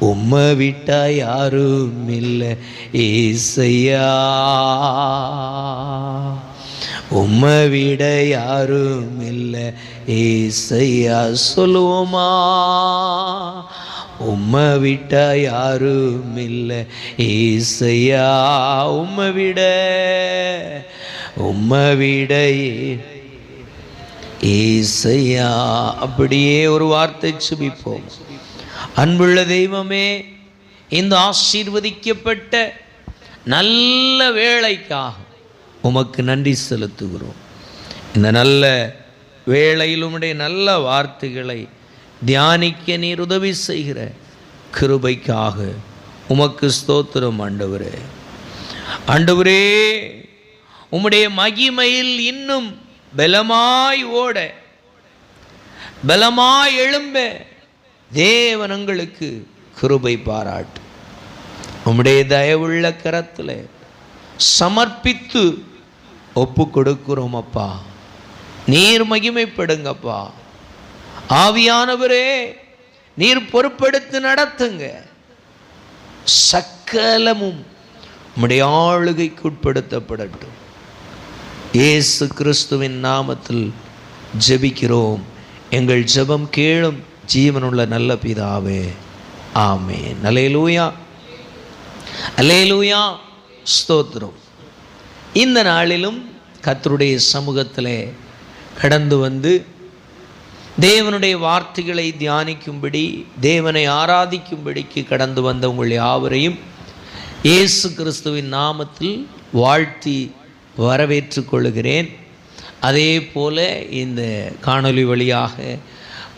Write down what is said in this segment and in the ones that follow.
உம்மை விட்டா யாரும் இல்லை ஏசையா, உம்மை விட யாரும் இல்லை ஏசையா. சொல்லுவோமா? உம்மை விட்டா யாரும் இல்லை ஏசையா, உம்மை விட ஏசையா. அப்படியே ஒரு வார்த்தை சுபிப்போம். அன்புள்ள தெய்வமே, இந்த ஆசீர்வதிக்கப்பட்ட நல்ல வேளைக்காக உமக்கு நன்றி செலுத்துகிறோம். இந்த நல்ல வேளையில் உம்முடைய நல்ல வார்த்தைகளை தியானிக்க நீர் உதவி செய்கிற கிருபைக்காக உமக்கு ஸ்தோத்திரம் ஆண்டவரே. ஆண்டவரே, உம்முடைய மகிமையில் இன்னும் பலமாய் ஓட, பலமாய் எழும்ப தேவன் எங்களுக்கு கிருபை பாராட்டு. உம்முடைய தயவுள்ள கரத்தில் சமர்ப்பித்து ஒப்பு கொடுக்கிறோம் அப்பா. நீர் மகிமைப்படுங்கப்பா. ஆவியானவரே, நீர் பொறுப்பெடுத்து நடத்துங்க. சகலமும் உம்முடைய ஆளுகைக்கு உட்படுத்தப்படட்டும். இயேசு கிறிஸ்துவின் நாமத்தில் ஜெபிக்கிறோம். எங்கள் ஜெபம் கேளும் ஜீவனுள்ள நல்ல பிதாவே, ஆமென். அல்லேலூயா, அல்லேலூயா, ஸ்தோத்திரம். இந்த நாளிலும் கர்த்தருடைய சமூகத்திலே கடந்து வந்து தேவனுடைய வார்த்தைகளை தியானிக்கும்படி, தேவனை ஆராதிக்கும்படிக்கு கடந்து வந்த உங்கள் யாவரையும் இயேசு கிறிஸ்துவின் நாமத்தில் வாழ்த்தி வரவேற்று கொள்கிறேன். அதே போல இந்த காணொளி வழியாக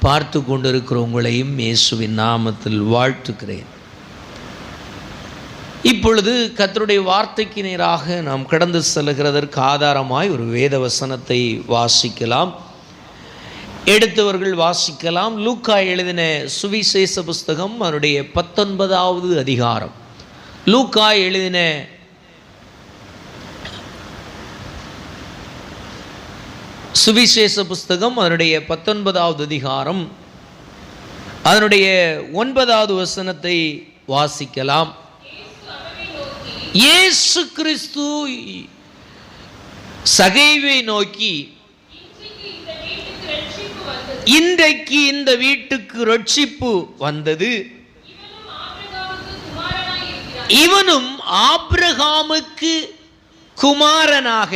பார்த்து கொண்டிருக்கிற உங்களையும் இயேசுவின் நாமத்தில் வாழ்த்துக்கிறேன். இப்பொழுது கர்த்தருடைய வார்த்தைக்கு நேராக நாம் கடந்து செல்கிறதற்கு ஆதாரமாய் ஒரு வேத வசனத்தை வாசிக்கலாம். எடுத்தவர்கள் வாசிக்கலாம். லூக்கா எழுதின சுவிசேஷ புஸ்தகம் அதனுடைய 19வது அதிகாரம். லூக்கா எழுதின சுவிசேஷ புஸ்தகம் அதனுடைய 19வது அதிகாரம் அதனுடைய 9வது வசனத்தை வாசிக்கலாம். இயேசு கிறிஸ்து சகேயுவை நோக்கி, இன்றைக்கு இந்த வீட்டுக்கு ரட்சிப்பு வந்தது, இவனும் ஆபிரகாமுக்கு குமாரனாக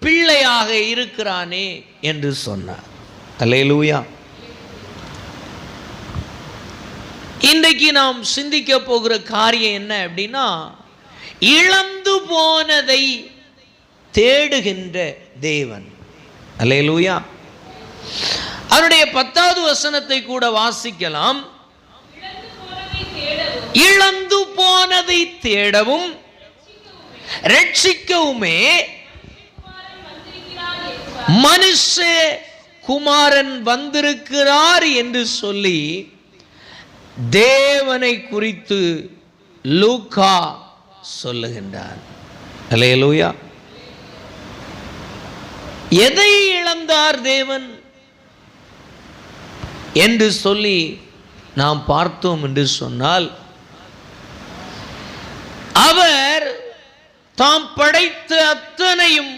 பிள்ளையாக இருக்கிறானே என்று சொன்னார். அல்லேலூயா. இன்றைக்கு நாம் சிந்திக்க போகிற காரியம் என்ன அப்படின்னா, இழந்து போனதை தேடுகின்ற தேவன். அல்லேலூயா. அவருடைய 10வது வசனத்தை கூட வாசிக்கலாம். இழந்து போனதை தேடவும் ரட்சிக்கவுமே மனுஷ குமாரன் வந்திருக்கிறார் என்று சொல்லி தேவனை குறித்து லூக்கா சொல்லுகின்றார். அல்லேலூயா. எதை இழந்தார் தேவன் என்று சொல்லி நாம் பார்த்தோம் என்று சொன்னால், அவர் தாம் படைத்த அத்தனையும்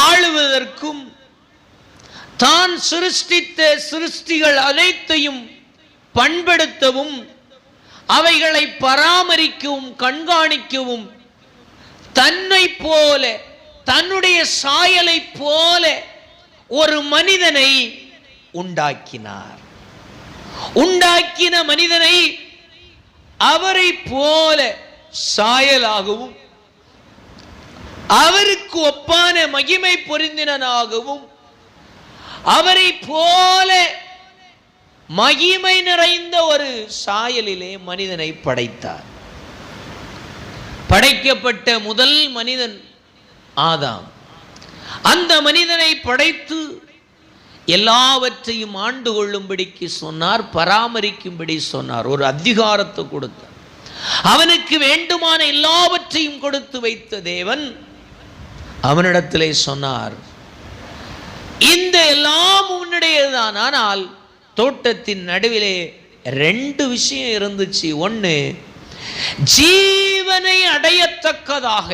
ஆளுவதற்கும், தான் சிருஷ்டித்த சிருஷ்டிகள் அனைத்தையும் பண்படுத்தவும், அவைகளை பராமரிக்கவும் கண்காணிக்கவும், தன்னை போல தன்னுடைய சாயலை போல ஒரு மனிதனை உண்டாக்கினார். உண்டாக்கின மனிதனை அவரை போல சாயலாகவும் அவருக்கு ஒப்பான மகிமை பொருந்தினாகவும் அவரை போல மகிமை நிறைந்த ஒரு சாயலிலே மனிதனை படைத்தார். படைக்கப்பட்ட முதல் மனிதன் ஆதாம். அந்த மனிதனை படைத்து எல்லாவற்றையும் ஆண்டு கொள்ளும்படிக்கு சொன்னார், பராமரிக்கும்படி சொன்னார். ஒரு அதிகாரத்தை கொடுத்தார். அவனுக்கு வேண்டுமான எல்லாவற்றையும் கொடுத்து வைத்த தேவன் அவனிடத்திலே சொன்னார், இந்த எல்லாம் உன்னுடையதுதான், ஆனால் தோட்டத்தின் நடுவிலே 2 விஷயம் இருந்துச்சு. ஒன்று, ஜீவனை அடையத்தக்கதாக,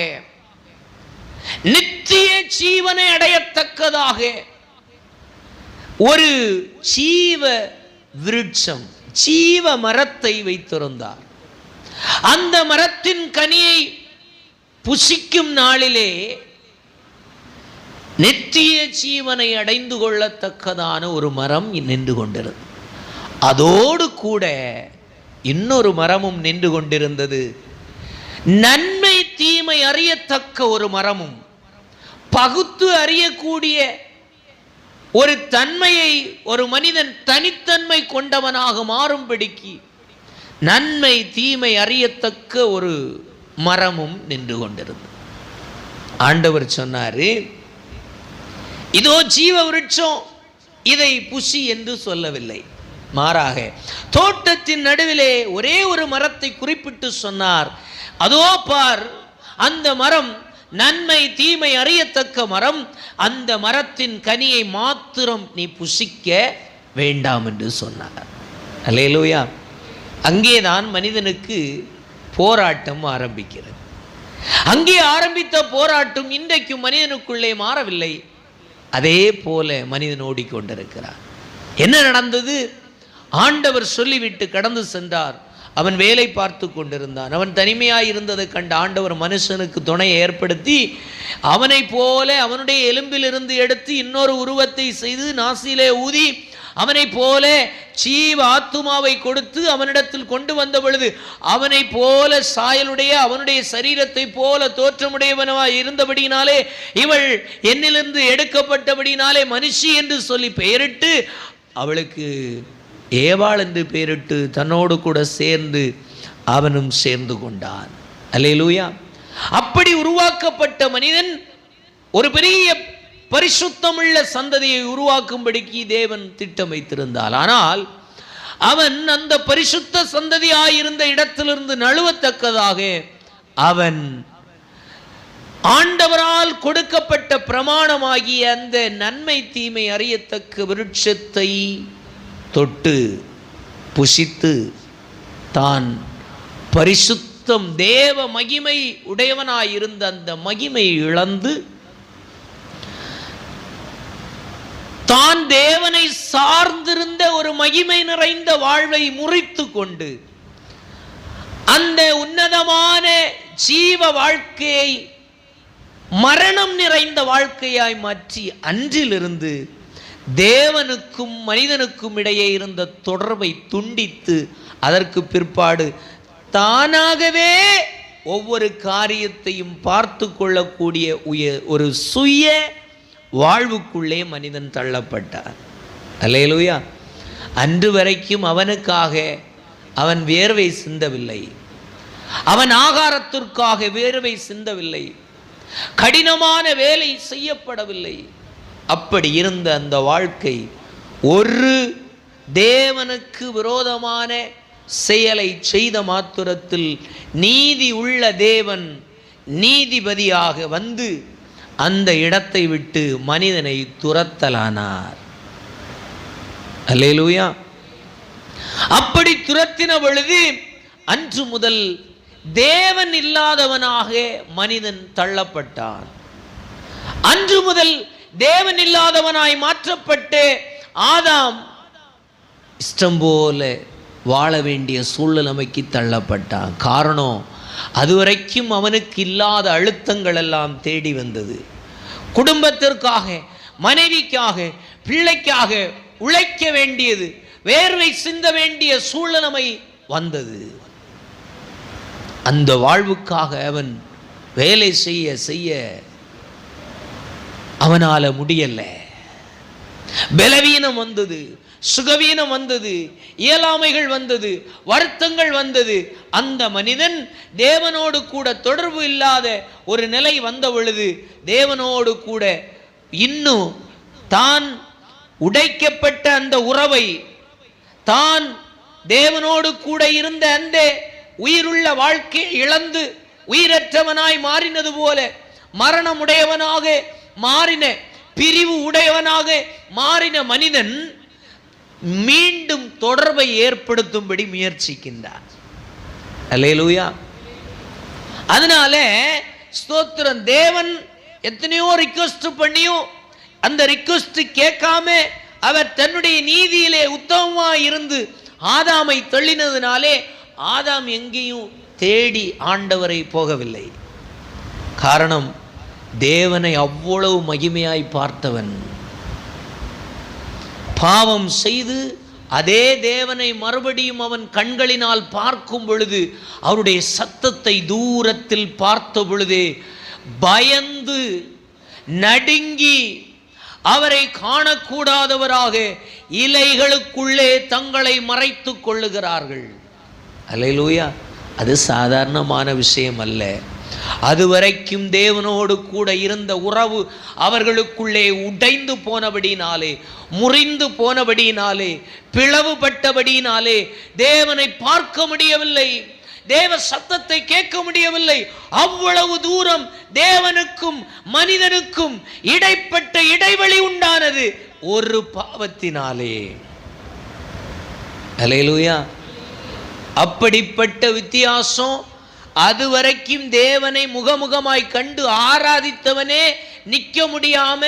நித்திய ஜீவனை அடையத்தக்கதாக ஒரு ஜீவ விருட்சம், ஜீவ மரத்தை வைத்திருந்தார். அந்த மரத்தின் கனியை புசிக்கும் நாளிலே நித்திய ஜீவனை அடைந்து கொள்ளத்தக்கதான ஒரு மரம் நின்று கொண்டிருந்தது. அதோடு கூட இன்னொரு மரமும் நின்று கொண்டிருந்தது. நன்மை தீமை அறியத்தக்க ஒரு மரமும், பகுத்து அறியக்கூடிய ஒரு தன்மையை ஒரு மனிதன் தனித்தன்மை கொண்டவனாக மாறும்படிக்கு நன்மை தீமை அறியத்தக்க ஒரு மரமும் நின்று கொண்டிருந்தது. ஆண்டவர் சொன்னாரு, இதோ ஜீவ விருட்சம், இதை புசி என்று சொல்லவில்லை. மாறாக தோட்டத்தின் நடுவிலே ஒரே ஒரு மரத்தை குறிப்பிட்டு சொன்னார். அதோ பார், அந்த மரம் நன்மை தீமை அறியத்தக்க மரம், அந்த மரத்தின் கனியை மாத்திரம் நீ புசிக்க வேண்டாம் என்று சொன்னார். அல்லேலூயா. அங்கேதான் மனிதனுக்கு போராட்டம் ஆரம்பிக்கிறது. அங்கே ஆரம்பித்த போராட்டம் இன்றைக்கு மனிதனுக்குள்ளே மாறவில்லை. அதே போல மனிதன் ஓடிக்கொண்டிருக்கிறார். என்ன நடந்தது? ஆண்டவர் சொல்லிவிட்டு கடந்து சென்றார். அவன் வேலை பார்த்து கொண்டிருந்தான். அவன் தனிமையாய் இருந்ததை கண்ட ஆண்டவர் மனுஷனுக்கு துணையை ஏற்படுத்தி அவனை போல அவனுடைய எலும்பிலிருந்து எடுத்து இன்னொரு உருவத்தை செய்து நாசியிலே ஊதி அவனை போல ஜீவ ஆத்துமாவை கொடுத்து அவனிடத்தில் கொண்டு வந்த பொழுது அவனை போல சாயலுடைய அவனுடைய சரீரத்தை போல தோற்றமுடையவனாய் இருந்தபடினாலே இவள் என்னிலிருந்து எடுக்கப்பட்டபடினாலே மனுஷி என்று சொல்லி பெயரிட்டு அவளுக்கு ஏவாள் என்று பெயரிட்டு தன்னோடு கூட சேர்ந்து அவனும் சேர்ந்து கொண்டான். அல்லேலூயா. அப்படி உருவாக்கப்பட்ட மனிதன் ஒரு பெரிய பரிசுத்தமுள்ள சந்ததியை உருவாக்கும்படிக்கு தேவன் திட்டம் வைத்திருந்தார். ஆனால் அவன் அந்த பரிசுத்த சந்ததியாயிருந்த இடத்திலிருந்து நழுவத்தக்கதாக அவன் ஆண்டவரால் கொடுக்கப்பட்ட பிரமாணமாகிய அந்த நன்மை தீமை அறியத்தக்க விருட்சத்தை தொட்டு புசித்து தான் பரிசுத்தம் தேவ மகிமை உடையவனாயிருந்த அந்த மகிமை இழந்து தான் தேவனை சார்ந்திருந்த ஒரு மகிமை நிறைந்த வாழ்வை முறித்து கொண்டு அந்த உன்னதமான ஜீவ வாழ்க்கையை மரணம் நிறைந்த வாழ்க்கையாய் மாற்றி அன்றிலிருந்து தேவனுக்கும் மனிதனுக்கும் இடையே இருந்த தொடர்பை துண்டித்து அதற்கு பிற்பாடு தானாகவே ஒவ்வொரு காரியத்தையும் பார்த்து கொள்ளக்கூடிய ஒரு சுய வாழ்வுக்குள்ளே மனிதன் தள்ளப்பட்டார். அல்லேலூயா. அன்று வரைக்கும் அவனுக்காக அவன் வேர்வை சிந்தவில்லை, அவன் ஆகாரத்திற்காக வேர்வை சிந்தவில்லை, கடினமான வேலை செய்யப்படவில்லை. அப்படி இருந்த அந்த வாழ்க்கை ஒரு தேவனுக்கு விரோதமான செயலை செய்த மாத்திரத்தில் நீதி உள்ள தேவன் நீதிபதியாக வந்து அந்த இடத்தை விட்டு மனிதனை துரத்தலானார். அல்லேலூயா. அப்படி துரத்தின பொழுது அன்று முதல் தேவன் இல்லாதவனாக மனிதன் தள்ளப்பட்டான். அன்று முதல் தேவன் இல்லாதவனாய் மாற்றப்பட்டு ஆதாம் இஷ்டம் போல வாழ வேண்டிய சூழ்நிலைமைக்கு தள்ளப்பட்டான். காரணம், அதுவரைக்கும் அவனுக்கு இல்லாத அழுத்தங்கள் எல்லாம் தேடி வந்தது. குடும்பத்திற்காக, மனைவிக்காக, பிள்ளைக்காக உழைக்க வேண்டியது, வேர்வை சிந்த வேண்டிய சூழ்நிலை வந்தது. அந்த வாழ்வுக்காக அவன் வேலை செய்ய செய்ய அவனால முடியல. பலவீனம் வந்தது, சுகவீனம் வந்தது, இயலாமைகள் வந்தது, வருத்தங்கள் வந்தது. அந்த மனிதன் தேவனோடு கூட தொடர்பு இல்லாத ஒரு நிலை வந்த பொழுது தேவனோடு கூட இன்னும் தான் உடைக்கப்பட்ட அந்த உறவை, தான் தேவனோடு கூட இருந்த அந்த உயிருள்ள வாழ்க்கையை இழந்து உயிரற்றவனாய் மாறினது போல மரணமுடையவனாக மாறின, பிரிவு உடையவனாக மாறின மனிதன் மீண்டும் தொடர்பை ஏற்படுத்தும்படி முயற்சிக்கின்றார். அல்லேலூயா. அதனால ஸ்தோத்திரம். தேவன் எத்தனையோ ரிக்வெஸ்ட் பண்ணியும் அந்த ரிக்வெஸ்ட் கேட்காம அவர் தன்னுடைய நீதியிலே உத்தமமா இருந்து ஆதாமை தள்ளினதுனாலே ஆதாம் எங்கேயும் தேடி ஆண்டவரை போகவில்லை. காரணம், தேவனை அவ்வளவு மகிமையாய் பார்த்தவன். பாவம் செய்து அதே தேவனை மறுபடியும் அவன் கண்களினால் பார்க்கும் பொழுது, அவருடைய சத்தத்தை தூரத்தில் பார்த்த பொழுதே பயந்து நடுங்கி அவரை காணக்கூடாதவராக இலைகளுக்குள்ளே தங்களை மறைத்து கொள்ளுகிறார்கள். அல்லேலூயா. அது சாதாரணமான விஷயம் அல்ல. அதுவரைக்கும் தேவனோடு கூட இருந்த உறவு அவர்களுக்குள்ளே உடைந்து போனபடினாலே, முறிந்து போனபடினாலே, பிளவுபட்டபடினாலே தேவனை பார்க்க முடியவில்லை, தேவ சத்தத்தை கேட்க முடியவில்லை. அவ்வளவு தூரம் தேவனுக்கும் மனிதனுக்கும் இடைப்பட்ட இடைவெளி உண்டானது ஒரு பாவத்தினாலே. அல்லேலூயா. அப்படிப்பட்ட வித்தியாசம். அதுவரைக்கும் தேவனை முகமுகமாய் கண்டு ஆராதித்தவனே நிற்க முடியாம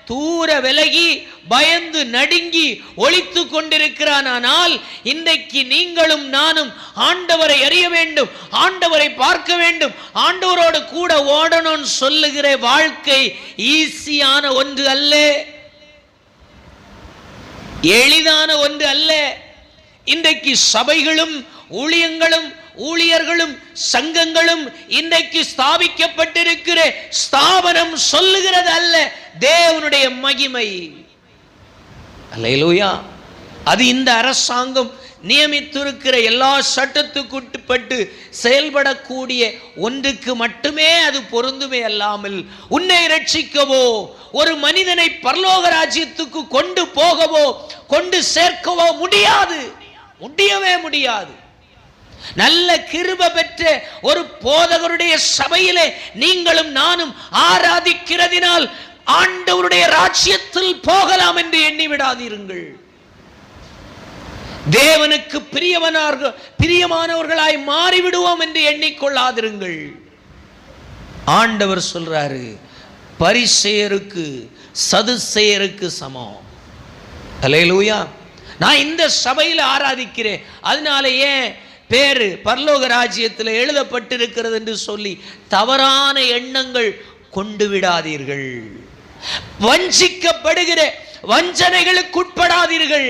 தூர விலகி பயந்து நடுங்கி ஒளித்து கொண்டிருக்கிறான். ஆனால் இன்றைக்கு நீங்களும் நானும் ஆண்டவரை அறிய வேண்டும், ஆண்டவரை பார்க்க வேண்டும், ஆண்டவரோடு கூட ஓடணும்னு சொல்லுகிற வாழ்க்கை ஈஸியான ஒன்று அல்ல, எளிதான ஒன்று அல்ல. இன்றைக்கு சபைகளும் ஊழியங்களும் ஊழியர்களும் சங்கங்களும் இன்றைக்கு ஸ்தாபிக்கப்பட்டிருக்கிற ஸ்தாபனம் சொல்லுகிறது அல்ல, தேவனுடைய மகிமை. அல்லேலூயா. அது இந்த அரசாங்கம் நியமித்திருக்கிற எல்லா சட்டத்துக்குட்பட்டு செயல்படக்கூடிய ஒன்றுக்கு மட்டுமே அது பொருந்துமே அல்லாமல் உன்னை ரட்சிக்கவோ ஒரு மனிதனை பரலோக ராஜ்யத்துக்கு கொண்டு போகவோ கொண்டு சேர்க்கவோ முடியாது, முடியவே முடியாது. நல்ல கிருபை பெற்ற ஒரு போதகருடைய சபையிலே நீங்களும் நானும் ஆராதிக்கிறதினால் ஆண்டவருடைய ராஜ்யத்தில் போகலாம் என்று எண்ணி விடாதீர்கள். தேவனுக்கு பிரியமானவர்களாய் மாறிவிடுவோம் என்று எண்ணிக்கொள்ளாதிருங்கள். ஆண்டவர் சொல்றாரு, பரிசேயருக்கு சதுசேயருக்கு சமம். அல்லேலூயா. நான் இந்த சபையில் ஆராதிக்கிறேன், அதனால ஏன் பேரு பரலோக ராஜ்யத்தில் எழுதப்பட்டிருக்கிறது என்று சொல்லி தவறான எண்ணங்கள் கொண்டு விடாதீர்கள். வஞ்சிக்கப்படுகிற வஞ்சனைகளுக்கு உட்படாதீர்கள்.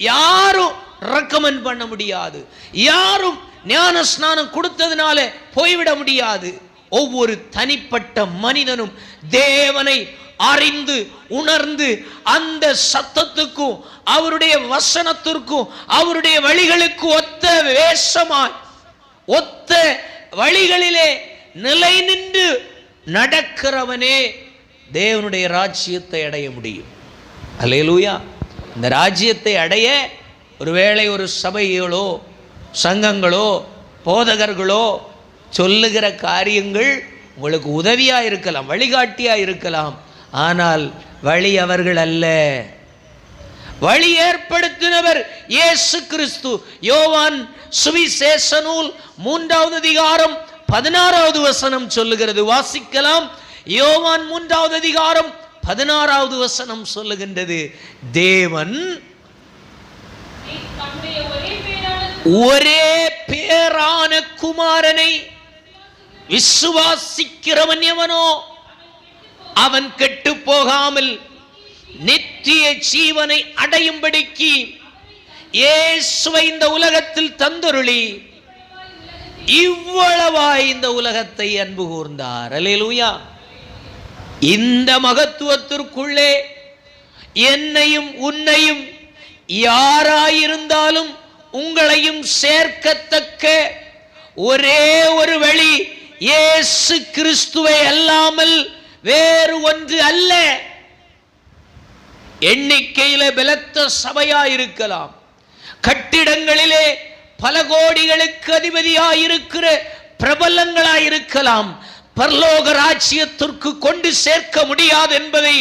யாரும் ரெக்கமெண்ட் பண்ண முடியாது, யாரும் ஞான ஸ்நானம் கொடுத்ததுனால போய்விட முடியாது. ஒவ்வொரு தனிப்பட்ட மனிதனும் தேவனை அறிந்து உணர்ந்து அந்த சத்தத்துக்கும் அவருடைய வசனத்திற்கும் அவருடைய வழிகளுக்கு ஒத்த வேஷமாய் ஒத்த வழிகளிலே நிலை நின்று நடக்கிறவனே தேவனுடைய ராஜ்யத்தை அடைய முடியும். அல்லேலூயா. இந்த ராஜ்யத்தை அடைய ஒருவேளை ஒரு சபைகளோ சங்கங்களோ போதகர்களோ சொல்லுகிற காரியங்கள் உங்களுக்கு உதவியா இருக்கலாம், வழிகாட்டியா இருக்கலாம். ஆனால் வழி அவர்கள் அல்ல, வழி ஏற்படுத்தினவர் இயேசு கிறிஸ்து. யோவான் சுவிசேஷ நூல் 3வது அதிகாரம் 16வது வசனம் சொல்லுகிறது. வாசிக்கலாம். யோவான் 3வது அதிகாரம் 16வது வசனம் சொல்லுகின்றது, தேவன் ஒரே பேரான குமாரனை விசுவாசிக்கிறவன் எவனோ அவன் கெட்டு போகாமல் நித்திய ஜீவனை அடையும்படிக்கு இயேசுவை இந்த உலகத்தில் தந்தருளி இவ்வளவாய் இந்த உலகத்தை அன்பு கூர்ந்தார். அல்லேலூயா. இந்த மகத்துவத்திற்குள்ளே என்னையும் உன்னையும் யாராயிருந்தாலும் உங்களையும் சேர்க்கத்தக்க ஒரே ஒரு வழி இயேசு கிறிஸ்துவை அல்லாமல் வேறு ஒன்று அல்ல. எண்ணிக்கையில பலத்த சபையாயிருக்கலாம், கட்டிடங்களிலே பல கோடிகளுக்கு அதிபதியாயிருக்கிற பிரபலங்களாயிருக்கலாம், பரலோக ராஜ்யத்திற்கு கொண்டு சேர்க்க முடியாது என்பதை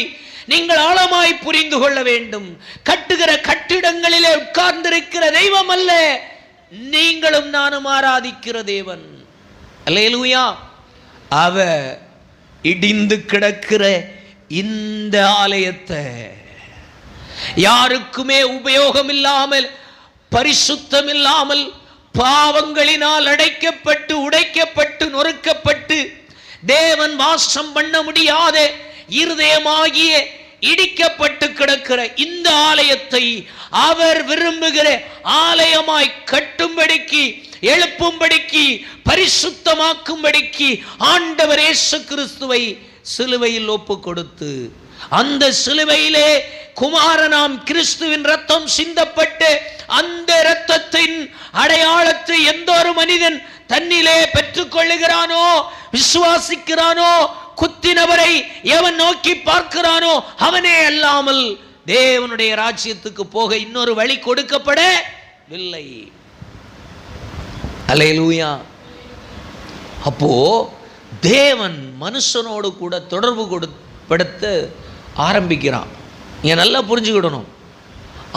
நீங்கள் ஆழமாய் புரிந்து கொள்ள வேண்டும். கட்டுகிற கட்டிடங்களிலே உட்கார்ந்திருக்கிற தெய்வம் அல்ல, நீங்களும் நானும் ஆராதிக்கிற தேவன். அல்லேலூயா. அவர் இடிந்து கிடக்கிற இந்த ஆலயத்தை யாருக்குமே உபயோகம் இல்லாமல், பரிசுத்தம் இல்லாமல், பாவங்களினால் அடைக்கப்பட்டு, உடைக்கப்பட்டு, நொறுக்கப்பட்டு, தேவன் வாசம் பண்ண முடியாத இருதயமாகிய இடிக்கப்பட்டு கிடக்கிற இந்த ஆலயத்தை அவர் விரும்புகிற ஆலயமாய் கட்டும்படிக்கு, எழுப்பும்படிக்கு, பரிசுத்தமாக்கும்படிக்கு ஆண்டவர் இயேசு கிறிஸ்துவை சிலுவையில் ஒப்பு கொடுத்து, அந்த சிலுவையிலே குமாரனாம் கிறிஸ்துவின் ரத்தம் சிந்தப்பட்டு, அந்த இரத்தத்தின் அடையாளத்தை எந்த ஒரு மனிதன் தன்னிலே பெற்றுக் கொள்ளுகிறானோ, விசுவாசிக்கிறானோ, குத்தினவரை எவன் நோக்கி பார்க்கிறானோ அவனே அல்லாமல் தேவனுடைய ராஜ்யத்துக்கு போக இன்னொரு வழி கொடுக்கப்படவில்லை. அல்லேலூயா. அப்போ தேவன் மனுஷனோடு கூட தொடர்பு படுத்த ஆரம்பிக்கிறான். நீங்க நல்லா புரிஞ்சுக்கிடணும்.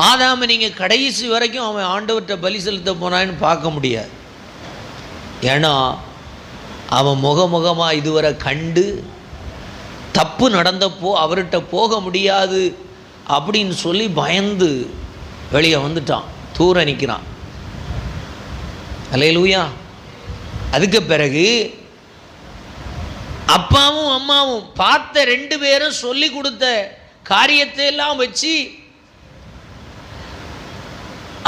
ஆதாம நீங்க கடைசி வரைக்கும் அவன் ஆண்டவர்கிட்ட பலி செலுத்த போனான்னு பார்க்க முடியாது. ஏன்னா அவன் முகமுகமா இதுவரை கண்டு தப்பு நடந்தப்போ அவர்கிட்ட போக முடியாது அப்படின்னு சொல்லி பயந்து வெளியே வந்துட்டான், தூர நிற்கிறான். அல்லேலூயா. அதுக்கு பிறகு அப்பாவும் அம்மாவும் பார்த்த ரெண்டு பேரும் சொல்லி கொடுத்த காரியத்தை எல்லாம் வச்சு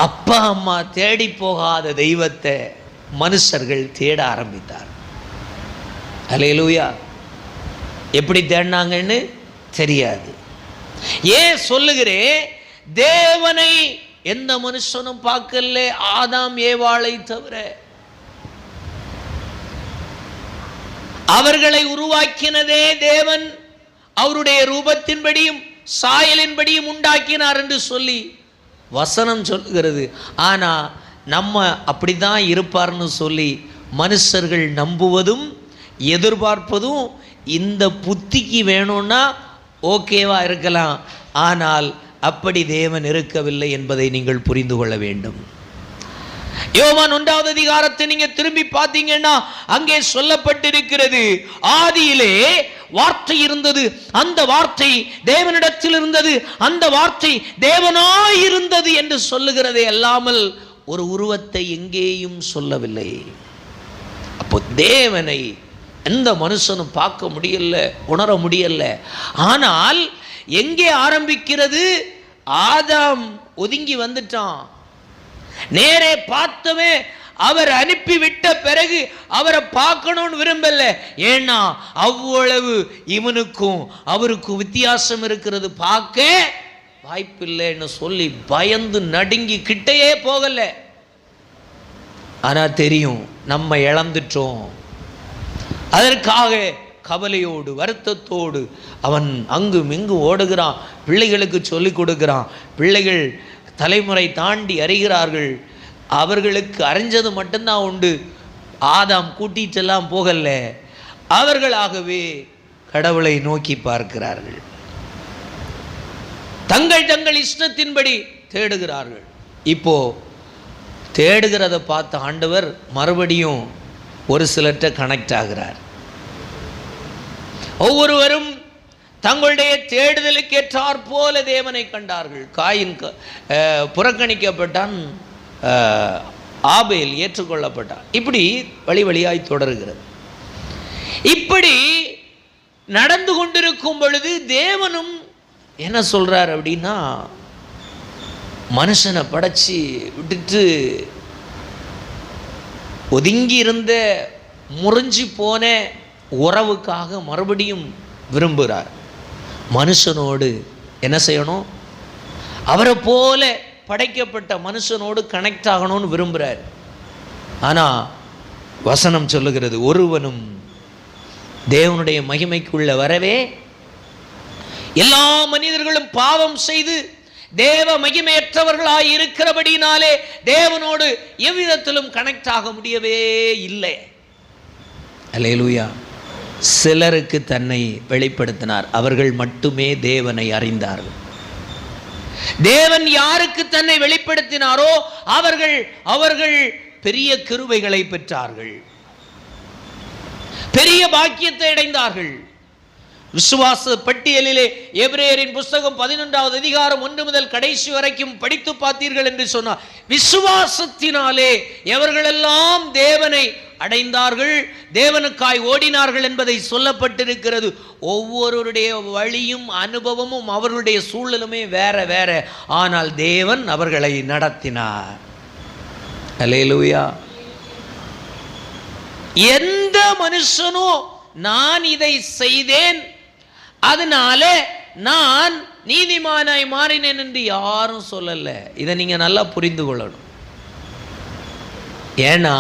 அப்பா அம்மா தேடி போகாத தெய்வத்தை மனுஷர்கள் தேட ஆரம்பித்தார். அல்லேலூயா. எப்படி தேடினாங்கன்னு தெரியாது. ஏன் சொல்லுகிறேன்? தேவனை எந்த மனுஷனும் பார்க்கல, ஆதாம் ஏவாளை தவிர. அவர்களை உருவாக்கினதே தேவன், அவருடைய ரூபத்தின்படியும் சாயலின்படியும் உண்டாக்கினார் என்று சொல்லி வசனம் சொல்லுகிறது. ஆனா நம்ம அப்படிதான் இருப்பார்னு சொல்லி மனுஷர்கள் நம்புவதும் எதிர்பார்ப்பதும் இந்த புத்திக்கு வேணும்னா ஓகேவா இருக்கலாம். ஆனால் அப்படி தேவன் இருக்கவில்லை என்பதை நீங்கள் புரிந்து கொள்ள வேண்டும். யோவான் 1வது அதிகாரத்தை நீங்க திரும்பி பார்த்தீங்கன்னா அங்கே சொல்லப்பட்டிருக்கிறது, ஆதியிலே வார்த்தை இருந்தது, அந்த வார்த்தை தேவனிடத்தில் இருந்தது, அந்த வார்த்தை தேவனாய் இருந்தது என்று சொல்லுகிறதே அல்லாமல் ஒரு உருவத்தை எங்கேயும் சொல்லவில்லை. அப்போ தேவனை எந்த மனுஷனும் பார்க்க முடியல, உணர முடியல. ஆனால் எங்கே ஆரம்பிக்கிறது? ஆதாம் ஒதுங்கி வந்துட்டான். நேரே பார்த்தவே அவர் அனுப்பி விட்ட பிறகு அவரை பார்க்கணும்னு விரும்பல. ஏன்னா அவ்வளவு இவனுக்கும் அவருக்கும் வித்தியாசம் இருக்கிறது, பார்க்க வாய்ப்பில்லைன்னு சொல்லி பயந்து நடுங்கி கிட்டையே போகல. ஆனா தெரியும் நம்ம இழந்துட்டோம். அதற்காக கவலையோடு வருத்தத்தோடு அவன் அங்கும் இங்கும் ஓடுகிறான். பிள்ளைகளுக்கு சொல்லிக் கொடுக்கிறான். பிள்ளைகள் தலைமுறை தாண்டி அறிகிறார்கள். அவர்களுக்கு அறிஞ்சது மட்டும்தான் உண்டு. ஆதாம் கூட்டிட்டெல்லாம் போகல, அவர்களாகவே கடவுளை நோக்கி பார்க்கிறார்கள். தங்கள் தங்கள் இஷ்டத்தின்படி தேடுகிறார்கள். இப்போ தேடுகிறத பார்த்த ஆண்டவர் மறுபடியும் ஒரு சிலர்கிட்ட கனெக்ட் ஆகிறார். ஒவ்வொருவரும் தங்களுடைய தேடுதலுக்கு ஏற்றாற் போல தேவனை கண்டார்கள். காயின் புறக்கணிக்கப்பட்டான், ஆபேல் ஏற்றுக்கொள்ளப்பட்டான். இப்படி வழி வழியாய் தொடர்கிறது. இப்படி நடந்து கொண்டிருக்கும் பொழுது தேவனும் என்ன சொல்றார் அப்படின்னா, மனுஷனை படைச்சி விட்டுட்டு ஒதுங்கி இருந்த முறிஞ்சி போன உறவுக்காக மறுபடியும் விரும்புகிறார். மனுஷனோடு என்ன செய்யணும்? அவரை போல படைக்கப்பட்ட மனுஷனோடு கனெக்ட் ஆகணும்னு விரும்புகிறார். ஆனால் வசனம் சொல்லுகிறது, ஒருவனும் தேவனுடைய மகிமைக்குள்ள வரவே, எல்லா மனிதர்களும் பாவம் செய்து தேவ மகிமையற்றவர்களாய் இருக்கிறபடினாலே தேவனோடு எவ்விதத்திலும் கனெக்ட் ஆக முடியவே இல்லை. அல்லேலூயா. சிலருக்கு தன்னை வெளிப்படுத்தினார். அவர்கள் மட்டுமே தேவனை அறிந்தார்கள். தேவன் யாருக்கு தன்னை வெளிப்படுத்தினாரோ அவர்கள் பெரிய கிருபைகளை பெற்றார்கள், பெரிய பாக்கியத்தை அடைந்தார்கள். விசுவாச பட்டியலிலே எபிரேயரின் புஸ்தகம் 11வது அதிகாரம் 1 முதல் கடைசி வரைக்கும் படித்து பார்த்தீர்கள் என்று சொன்னார். விசுவாசத்தினாலே எவர்களெல்லாம் தேவனை அடைந்தார்கள், தேவனுக்காய் ஓடினார்கள் என்பதை சொல்லப்பட்டிருக்கிறது. ஒவ்வொருவருடைய வழியும் அனுபவமும் அவர்களுடைய சூழலுமே வேற வேற, ஆனால் தேவன் அவர்களை நடத்தினார். அல்லேலூயா. எந்த மனுஷனும் நான் இதை செய்தேன் அதனால நான் நீதிமானாய் மாறினேன் என்று யாரும் சொல்லல. இதை நீங்க நல்லா புரிந்து கொள்ளணும். ஏன்னா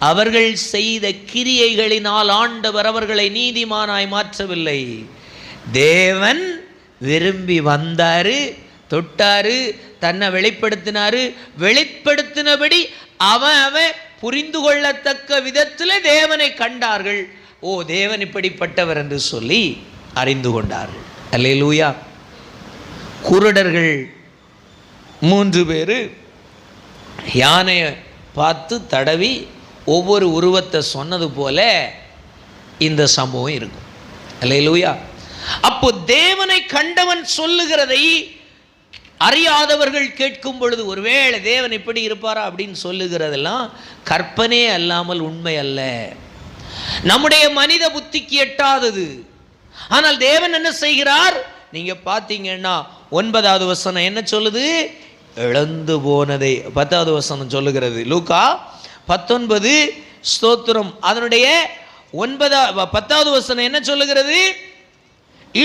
அவர்கள் செய்த கிரியைகளினால் ஆண்டவர் அவர்களை நீதிமானாய் மாற்றவில்லை. தேவன் விரும்பி வந்தாரு, தொட்டாரு, தன்னை வெளிப்படுத்தினாரு. வெளிப்படுத்தினபடி அவன் புரிந்து கொள்ளத்தக்க விதத்தில் தேவனை கண்டார்கள். ஓ, தேவன் இப்படிப்பட்டவர் என்று சொல்லி அறிந்து கொண்டார்கள். அல்லேலூயா. குருடர்கள் 3 பேர் யானையை பார்த்து தடவி ஒவ்வொரு உருவத்தை சொன்னது போல இந்த சம்பவம் இருக்கும். அல்லேலூயா. அப்போ தேவனை கண்டவன் சொல்லுகிறதை அறியாதவர்கள் கேட்கும் பொழுது, ஒருவேளை தேவன் இப்படி இருப்பாரா அப்படின்னு சொல்லுகிறதெல்லாம் கற்பனை அல்லாமல் உண்மை அல்ல, நம்முடைய மனித புத்திக்கு எட்டாதது. ஆனால் தேவன் என்ன செய்கிறார்? நீங்க பார்த்தீங்கன்னா 9வது வசனம் என்ன சொல்லுது? இழந்து போனதை 10வது வசனம் சொல்லுகிறது. லூக்கா 19 ஸ்தோத்திரம் அதனுடைய 10வது வசனம் என்ன சொல்லுகிறது?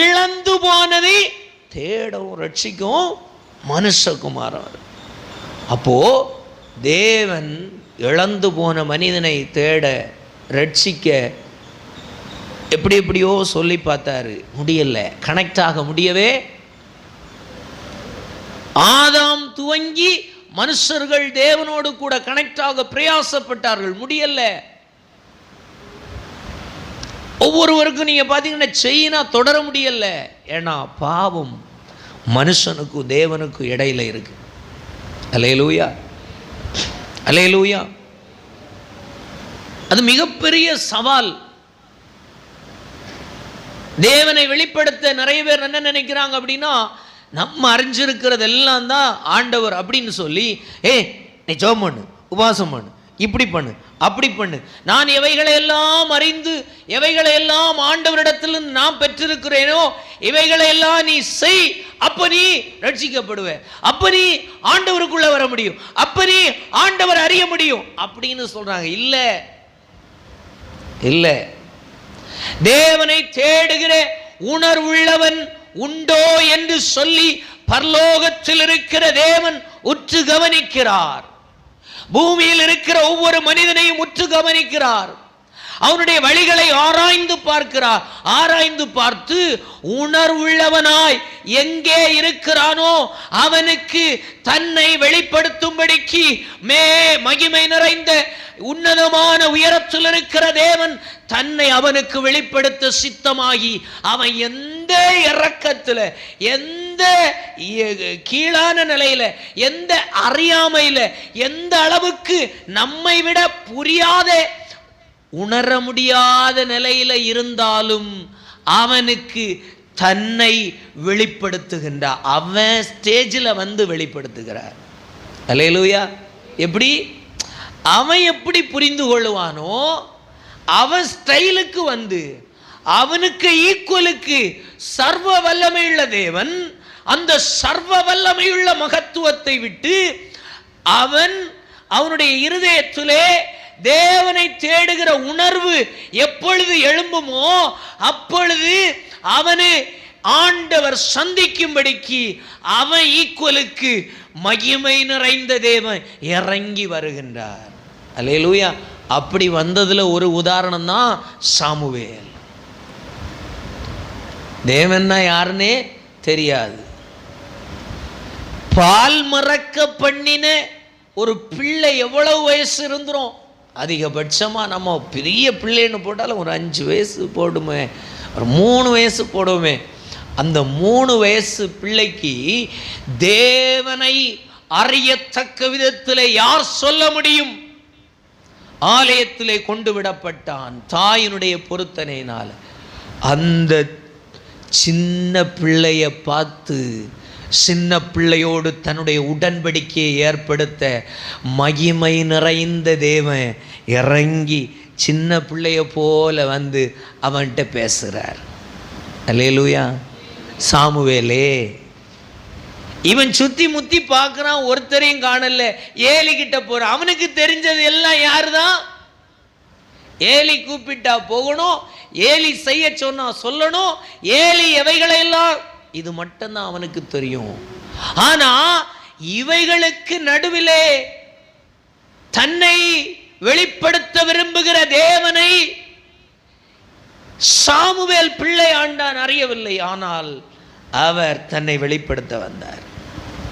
இழந்து போனதை தேடவும் ரட்சிக்கும் மனுஷகுமாரன். அப்போ தேவன் இழந்து போன மனிதனை தேட ரட்சிக்க எப்படியோ சொல்லி பார்த்தாரு, முடியல, கனெக்ட் ஆக முடியவே. ஆதாம் துவங்கி மனுஷர்கள் தேவனோடு கூட கனெக்ட் ஆக பிரயாசப்பட்டார்கள், முடியல. ஒவ்வொருவருக்கும் நீங்க பாத்தீங்கன்னா செயினா தொடர முடியல. ஏன்னா பாவம் மனுஷனுக்கும் தேவனுக்கும் இடையில இருக்கு. அல்லேலூயா, அல்லேலூயா. அது மிகப்பெரிய சவால். தேவனை வெளிப்படுத்த நிறைய பேர் என்ன நினைக்கிறாங்க அப்படின்னா, நம்ம அறிஞ்சிருக்கிறது எல்லாம் தான் ஆண்டவர் அப்படின்னு சொல்லி, நீ ஜெபம் பண்ணு, உபவாசம் பண்ணு, இப்படி பண்ணு, அப்படி பண்ணு, நான் எவைகளை எல்லாம் அறிந்து எவைகளை எல்லாம் ஆண்டவரிடத்தில் நான் பெற்றிருக்கிறேனோ இவைகளை எல்லாம் நீ செய், அப்ப நீ ரட்சிக்கப்படுவ, அப்ப நீ ஆண்டவருக்குள்ள வர முடியும், அப்ப நீ ஆண்டவர் அறிய முடியும் அப்படின்னு சொல்றாங்க. இல்ல இல்ல, தேவனை தேடுகிற உணர்வுள்ளவன் உண்டோ என்று சொல்லி பரலோகத்தில் இருக்கிற தேவன் உற்று கவனிக்கிறார். பூமியில் இருக்கிற ஒவ்வொரு மனிதனையும் உற்று கவனிக்கிறார். அவனுடைய வழிகளை ஆராய்ந்து பார்க்கிறார். ஆராய்ந்து பார்த்து உணர்வுள்ளவனாய் எங்கே இருக்கிறானோ அவனுக்கு தன்னை வெளிப்படுத்தும்படிக்கு மகிமை நிறைந்த உன்னதமான உயரத்தில் இருக்கிற தேவன் தன்னை அவனுக்கு வெளிப்படுத்த சித்தமாகி, அவன் எந்த இறக்கத்தில், எந்த கீழான நிலையில, எந்த அறியாமையில, எந்த அளவுக்கு நம்மை விட புரியாத உணர முடியாத நிலையில இருந்தாலும் அவனுக்கு தன்னை வெளிப்படுத்துகின்றார். அவன் ஸ்டேஜில் வந்து வெளிப்படுத்துகிறார். அல்லேலூயா. எப்படி அவன் எப்படி புரிந்து கொள்வானோ அவன் ஸ்டைலுக்கு வந்து அவனுக்கு ஈக்குவலுக்கு சர்வ வல்லமையுள்ள தேவன் அந்த சர்வ வல்லமையுள்ள மகத்துவத்தை விட்டு அவனுடைய இருதயத்திலே தேவனை தேடுகிற உணர்வு எப்பொழுது எழும்புமோ அப்பொழுது அவனை ஆண்டவர் சந்திக்கும்படிக்கு அவன் ஈக்குவலுக்கு மகிமை நிறைந்த தேவன் இறங்கி வருகின்றார். அல்லேலூயா. அப்படி வந்ததுல ஒரு உதாரணம் தான் சாமுவேல். தேவன்னா யாருன்னே தெரியாது, பால் மறக்க பண்ணின ஒரு பிள்ளை, எவ்வளவு வயசு இருந்துரும் அதிகபட்சமாக நம்ம பெரிய பிள்ளைன்னு போட்டாலும் ஒரு 5 வயசு போடுமே, ஒரு 3 வயசு போடுவோமே. அந்த 3 வயசு பிள்ளைக்கு தேவனை அறியத்தக்க விதத்தில் யார் சொல்ல முடியும்? ஆலயத்திலே கொண்டு விடப்பட்டான் தாயினுடைய பொருத்தனையினால். அந்த சின்ன பிள்ளைய பார்த்து சின்ன பிள்ளையோடு தன்னுடைய உடன்படிக்கையை ஏற்படுத்த மகிமை நிறைந்த தேவன் இறங்கி சின்ன பிள்ளைய போல வந்து அவன்கிட்ட பேசுகிறார். அல்லேலூயா. சாமுவேலே, இவன் சுத்தி முத்தி பார்க்குறான், ஒருத்தரையும் காணல. ஏலி கிட்ட போறான். அவனுக்கு தெரிஞ்சது எல்லாம் யாருதான்? ஏலி கூப்பிட்டா போகணும், ஏலி செய்ய சொன்னா சொல்லணும், ஏலி எவைகளெல்லாம், இது மட்டும்தான் அவனுக்கு தெரியும். ஆனா இவைகளுக்கு நடுவிலே தன்னை வெளிப்படுத்த விரும்புகிற தேவனை சாமுவேல் பிள்ளை ஆண்டான் அறியவில்லை. ஆனால் அவர் தன்னை வெளிப்படுத்த வந்தார்.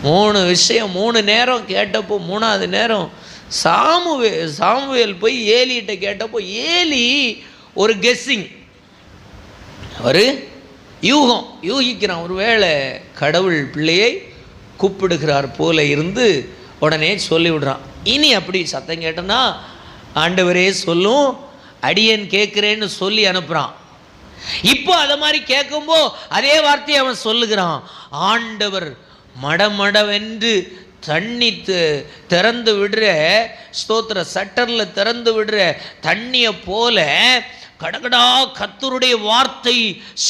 3 விஷயம் 3 நேரம் கேட்டப்போ 3வது நேரம் சாமுவேல் போய் ஏலிகிட்ட கேட்டப்போ ஏலி ஒரு கெஸ்ஸிங், ஒரு யூகிக்கிறான். ஒருவேளை கடவுள் பிள்ளையை கூப்பிடுகிறார் போல இருந்து உடனே சொல்லிவிடுறான். இனி அப்படி சத்தம் கேட்டனா ஆண்டவரே சொல்லும், அடியேன் கேட்குறேன்னு சொல்லி அனுப்புகிறான். இப்போ அதை மாதிரி கேட்கும்போ அதே வார்த்தையை அவன் சொல்லுகிறான். ஆண்டவர் மடமடவென்று தண்ணி திறந்து விடுற ஸ்தோத்திர சட்டரில் திறந்து விடுற தண்ணியை போல கடகடா கர்த்தருடைய வார்த்தை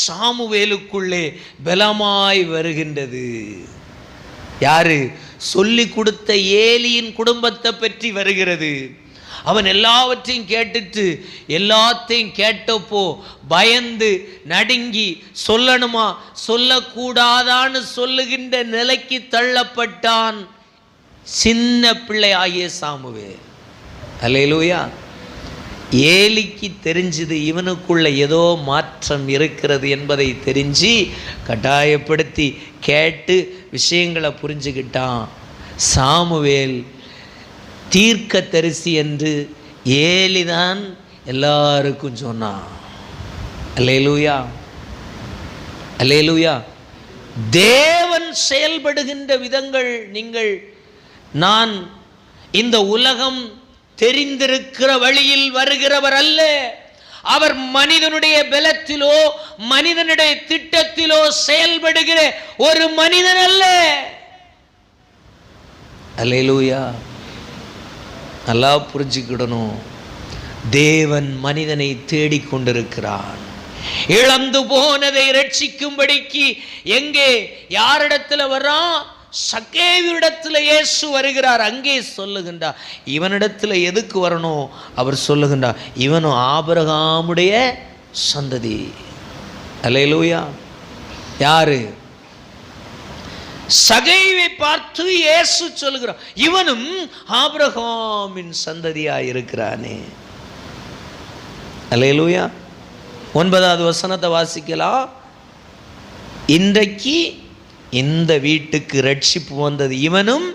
சாமுவேலுக்குள்ளே பலமாய் வருகின்றது. யாரு? சொல்லி கொடுத்த ஏலியின் குடும்பத்தை பற்றி வருகிறது. அவன் எல்லாவற்றையும் கேட்டுட்டு எல்லாத்தையும் கேட்டப்போ பயந்து நடுங்கி சொல்லணுமா சொல்லக்கூடாதான்னு சொல்லுகின்ற நிலைக்கு தள்ளப்பட்டான் சின்ன பிள்ளை ஆகிய சாமுவேல். அல்லேலூயா. ஏலிக்கு தெரிஞ்சது இவனுக்குள்ள ஏதோ மாற்றம் இருக்கிறது என்பதை தெரிஞ்சு கட்டாயப்படுத்தி கேட்டு விஷயங்களை புரிஞ்சுக்கிட்டான். சாமுவேல் தீர்க்க தரிசி என்று ஏலிதான் எல்லாருக்கும் சொன்னான். அல்லேலூயா, அல்லேலூயா. தேவன் செயல்படுகின்ற விதங்கள் நான் இந்த உலகம் தெரிந்திருக்கிற வழியில் வருகிறவர் அல்ல. அவர் மனிதனுடைய பலத்திலோ மனிதனுடைய திட்டத்திலோ செயல்படுகிற ஒரு மனிதன் அல்ல. அல்லேலூயா. நல்லா புரிஞ்சுக்கிடணும். தேவன் மனிதனை தேடிக்கொண்டிருக்கிறான். இழந்து போனதை ரட்சிக்கும்படிக்கு எங்கே யாரிடத்துல வர்றான்? சக்கேவிடத்தில் இயேசு வருகிறார். அங்கே சொல்லுகின்றார், இவனிடத்தில் எதுக்கு வரணும்? அவர் சொல்லுகின்றார், இவனும் ஆபிரகாமுடைய சந்ததி. அல்லேலூயா. யாரு? சகைவை பார்த்து இயேசு சொல்லுகிறார், இவனும் ஆபிரகாமின் சந்ததியாய் இருக்கிறானே. அல்லேலூயா. 9வது வசனத்தை வாசிக்கலாம். இன்றைக்கு இந்த வீட்டுக்கு ரட்சிப்பு வந்தது இவனும்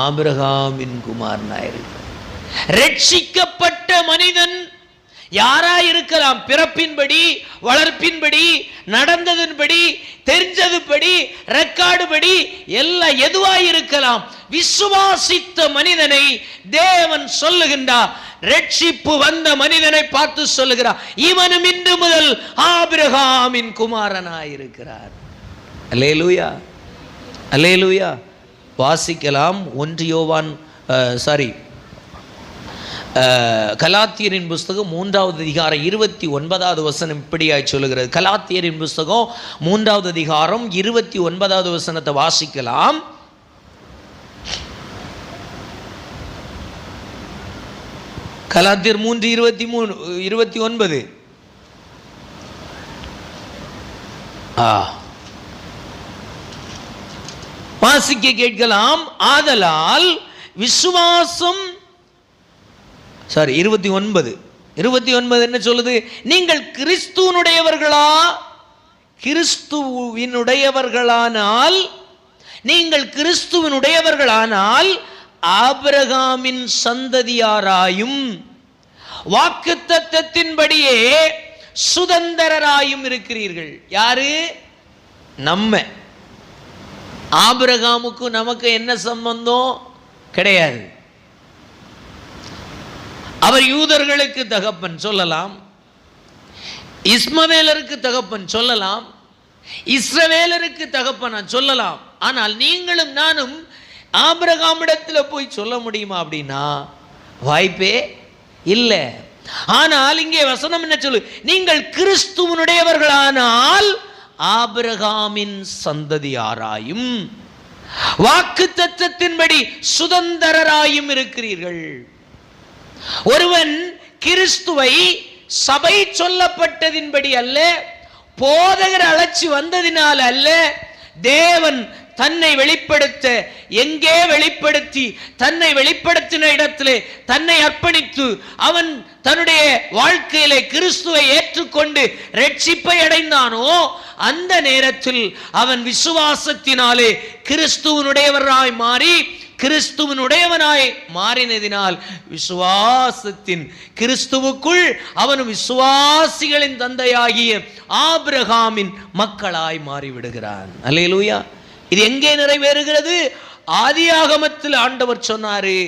ஆபிரகாமின் குமாரனாயிருக்கிறான். ரட்சிக்கப்பட்ட மனிதன் யாராயிருக்கலாம்? பிறப்பின்படி, வளர்ப்பின்படி, நடந்ததன்படி, தெரிஞ்சதுபடி, ரெக்கார்டு படி எல்லாம் எதுவாயிருக்கலாம். விசுவாசித்த மனிதனை தேவன் சொல்லுகின்றார். ரட்சிப்பு வந்த மனிதனை பார்த்து சொல்லுகிறார், இவனும் இன்று முதல் ஆபிரகாமின் குமாரனாயிருக்கிறார். அல்லேலூயா, அல்லேலூயா. வாசிக்கலாம். 1 யோவான் கலாத்தியரின் புஸ்தகம் 3வது அதிகாரம் 29வது வசனம் இப்படியாய் சொல்லுகிறது. கலாத்தியரின் புஸ்தகம் 3வது அதிகாரம் 29வது வசனத்தை வாசிக்கலாம். கலாத்தியர் 3:29. வாசிக்க கேட்கலாம். ஆதலால் விசுவாசம் 29 என்ன சொல்லுது? நீங்கள் கிறிஸ்துவினுடையவர்களா? கிறிஸ்துவினுடையவர்களானால், நீங்கள் கிறிஸ்துவினுடையவர்களானால் ஆபிரகாமின் சந்ததியாராயும் வாக்குத்தத்தத்தின்படியே சுதந்திரராயும் இருக்கிறீர்கள். யாரு? நம்ம. ஆபிரகாமுக்கும் நமக்கு என்ன சம்பந்தம்? கிடையாது. அவர் யூதர்களுக்கு தகப்பன் சொல்லலாம், இஸ்மவேலருக்கு தகப்பன் சொல்லலாம், இஸ்ரவேலருக்கு தகப்பன் சொல்லலாம். ஆனால் நீங்களும் நானும் ஆபிரகாமிடத்தில் போய் சொல்ல முடியுமா அப்படின்னா வாய்ப்பே இல்லை. ஆனால் இங்கே வசனம் என்ன சொல்லு? நீங்கள் கிறிஸ்துவனுடையவர்களானால் ஆபிரகாமின் சந்ததியாராயும் வாக்குத்தத்தத்தின்படி சுதந்திரராயும் இருக்கிறீர்கள். ஒருவன் கிறிஸ்துவை சபை சொல்லப்பட்டதின்படி அல்ல, போதகர் அழைச்சி வந்ததினால் அல்ல, தேவன் தன்னை வெளிப்படுத்த எங்கே வெளிப்படுத்தி தன்னை வெளிப்படுத்தின இடத்திலே தன்னை அர்ப்பணித்து அவன் தன்னுடைய வாழ்க்கையிலே கிறிஸ்துவை ஏற்றுக்கொண்டு ரட்சிப்பை அடைந்தானோ அந்த நேரத்தில் அவன் விசுவாசத்தினாலே கிறிஸ்துவனுடையவராய் மாறி கிறிஸ்துவனுடையவனாய் மாறினதினால் விசுவாசத்தின் கிறிஸ்துவுக்குள் அவன் விசுவாசிகளின் தந்தையாகிய ஆபிரகாமின் மக்களாய் மாறிவிடுகிறான். அல்லேலூயா. இது எங்கே நிறைவேறுகிறது? ஆதியாகமத்தில் ஆண்டவர் சொன்னாரு.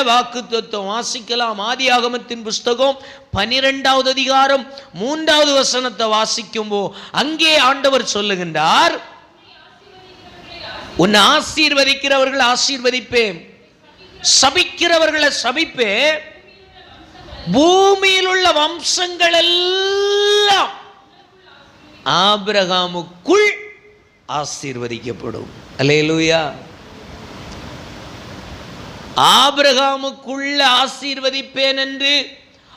வாக்குத்தத்தம் வாசிக்கலாம். ஆதியாகமத்தின் புஸ்தகம் 12வது அதிகாரம் 3வது வசனத்தை வாசிக்கும்போ அங்கே ஆண்டவர் சொல்லுகின்றார், உன்னை ஆசீர்வதிக்கிறவர்கள் ஆசீர்வதிப்பேன், சபிக்கிறவர்களை சபிப்பேன், பூமியில் உள்ள வம்சங்கள் எல்லாம் ஆபிரகாமுக்குள் ஆசீர்வதிக்கப்படும். அல்லேலூயா. ஆபிரகாமுக்குள்ள ஆசீர்வதிப்பேன் என்று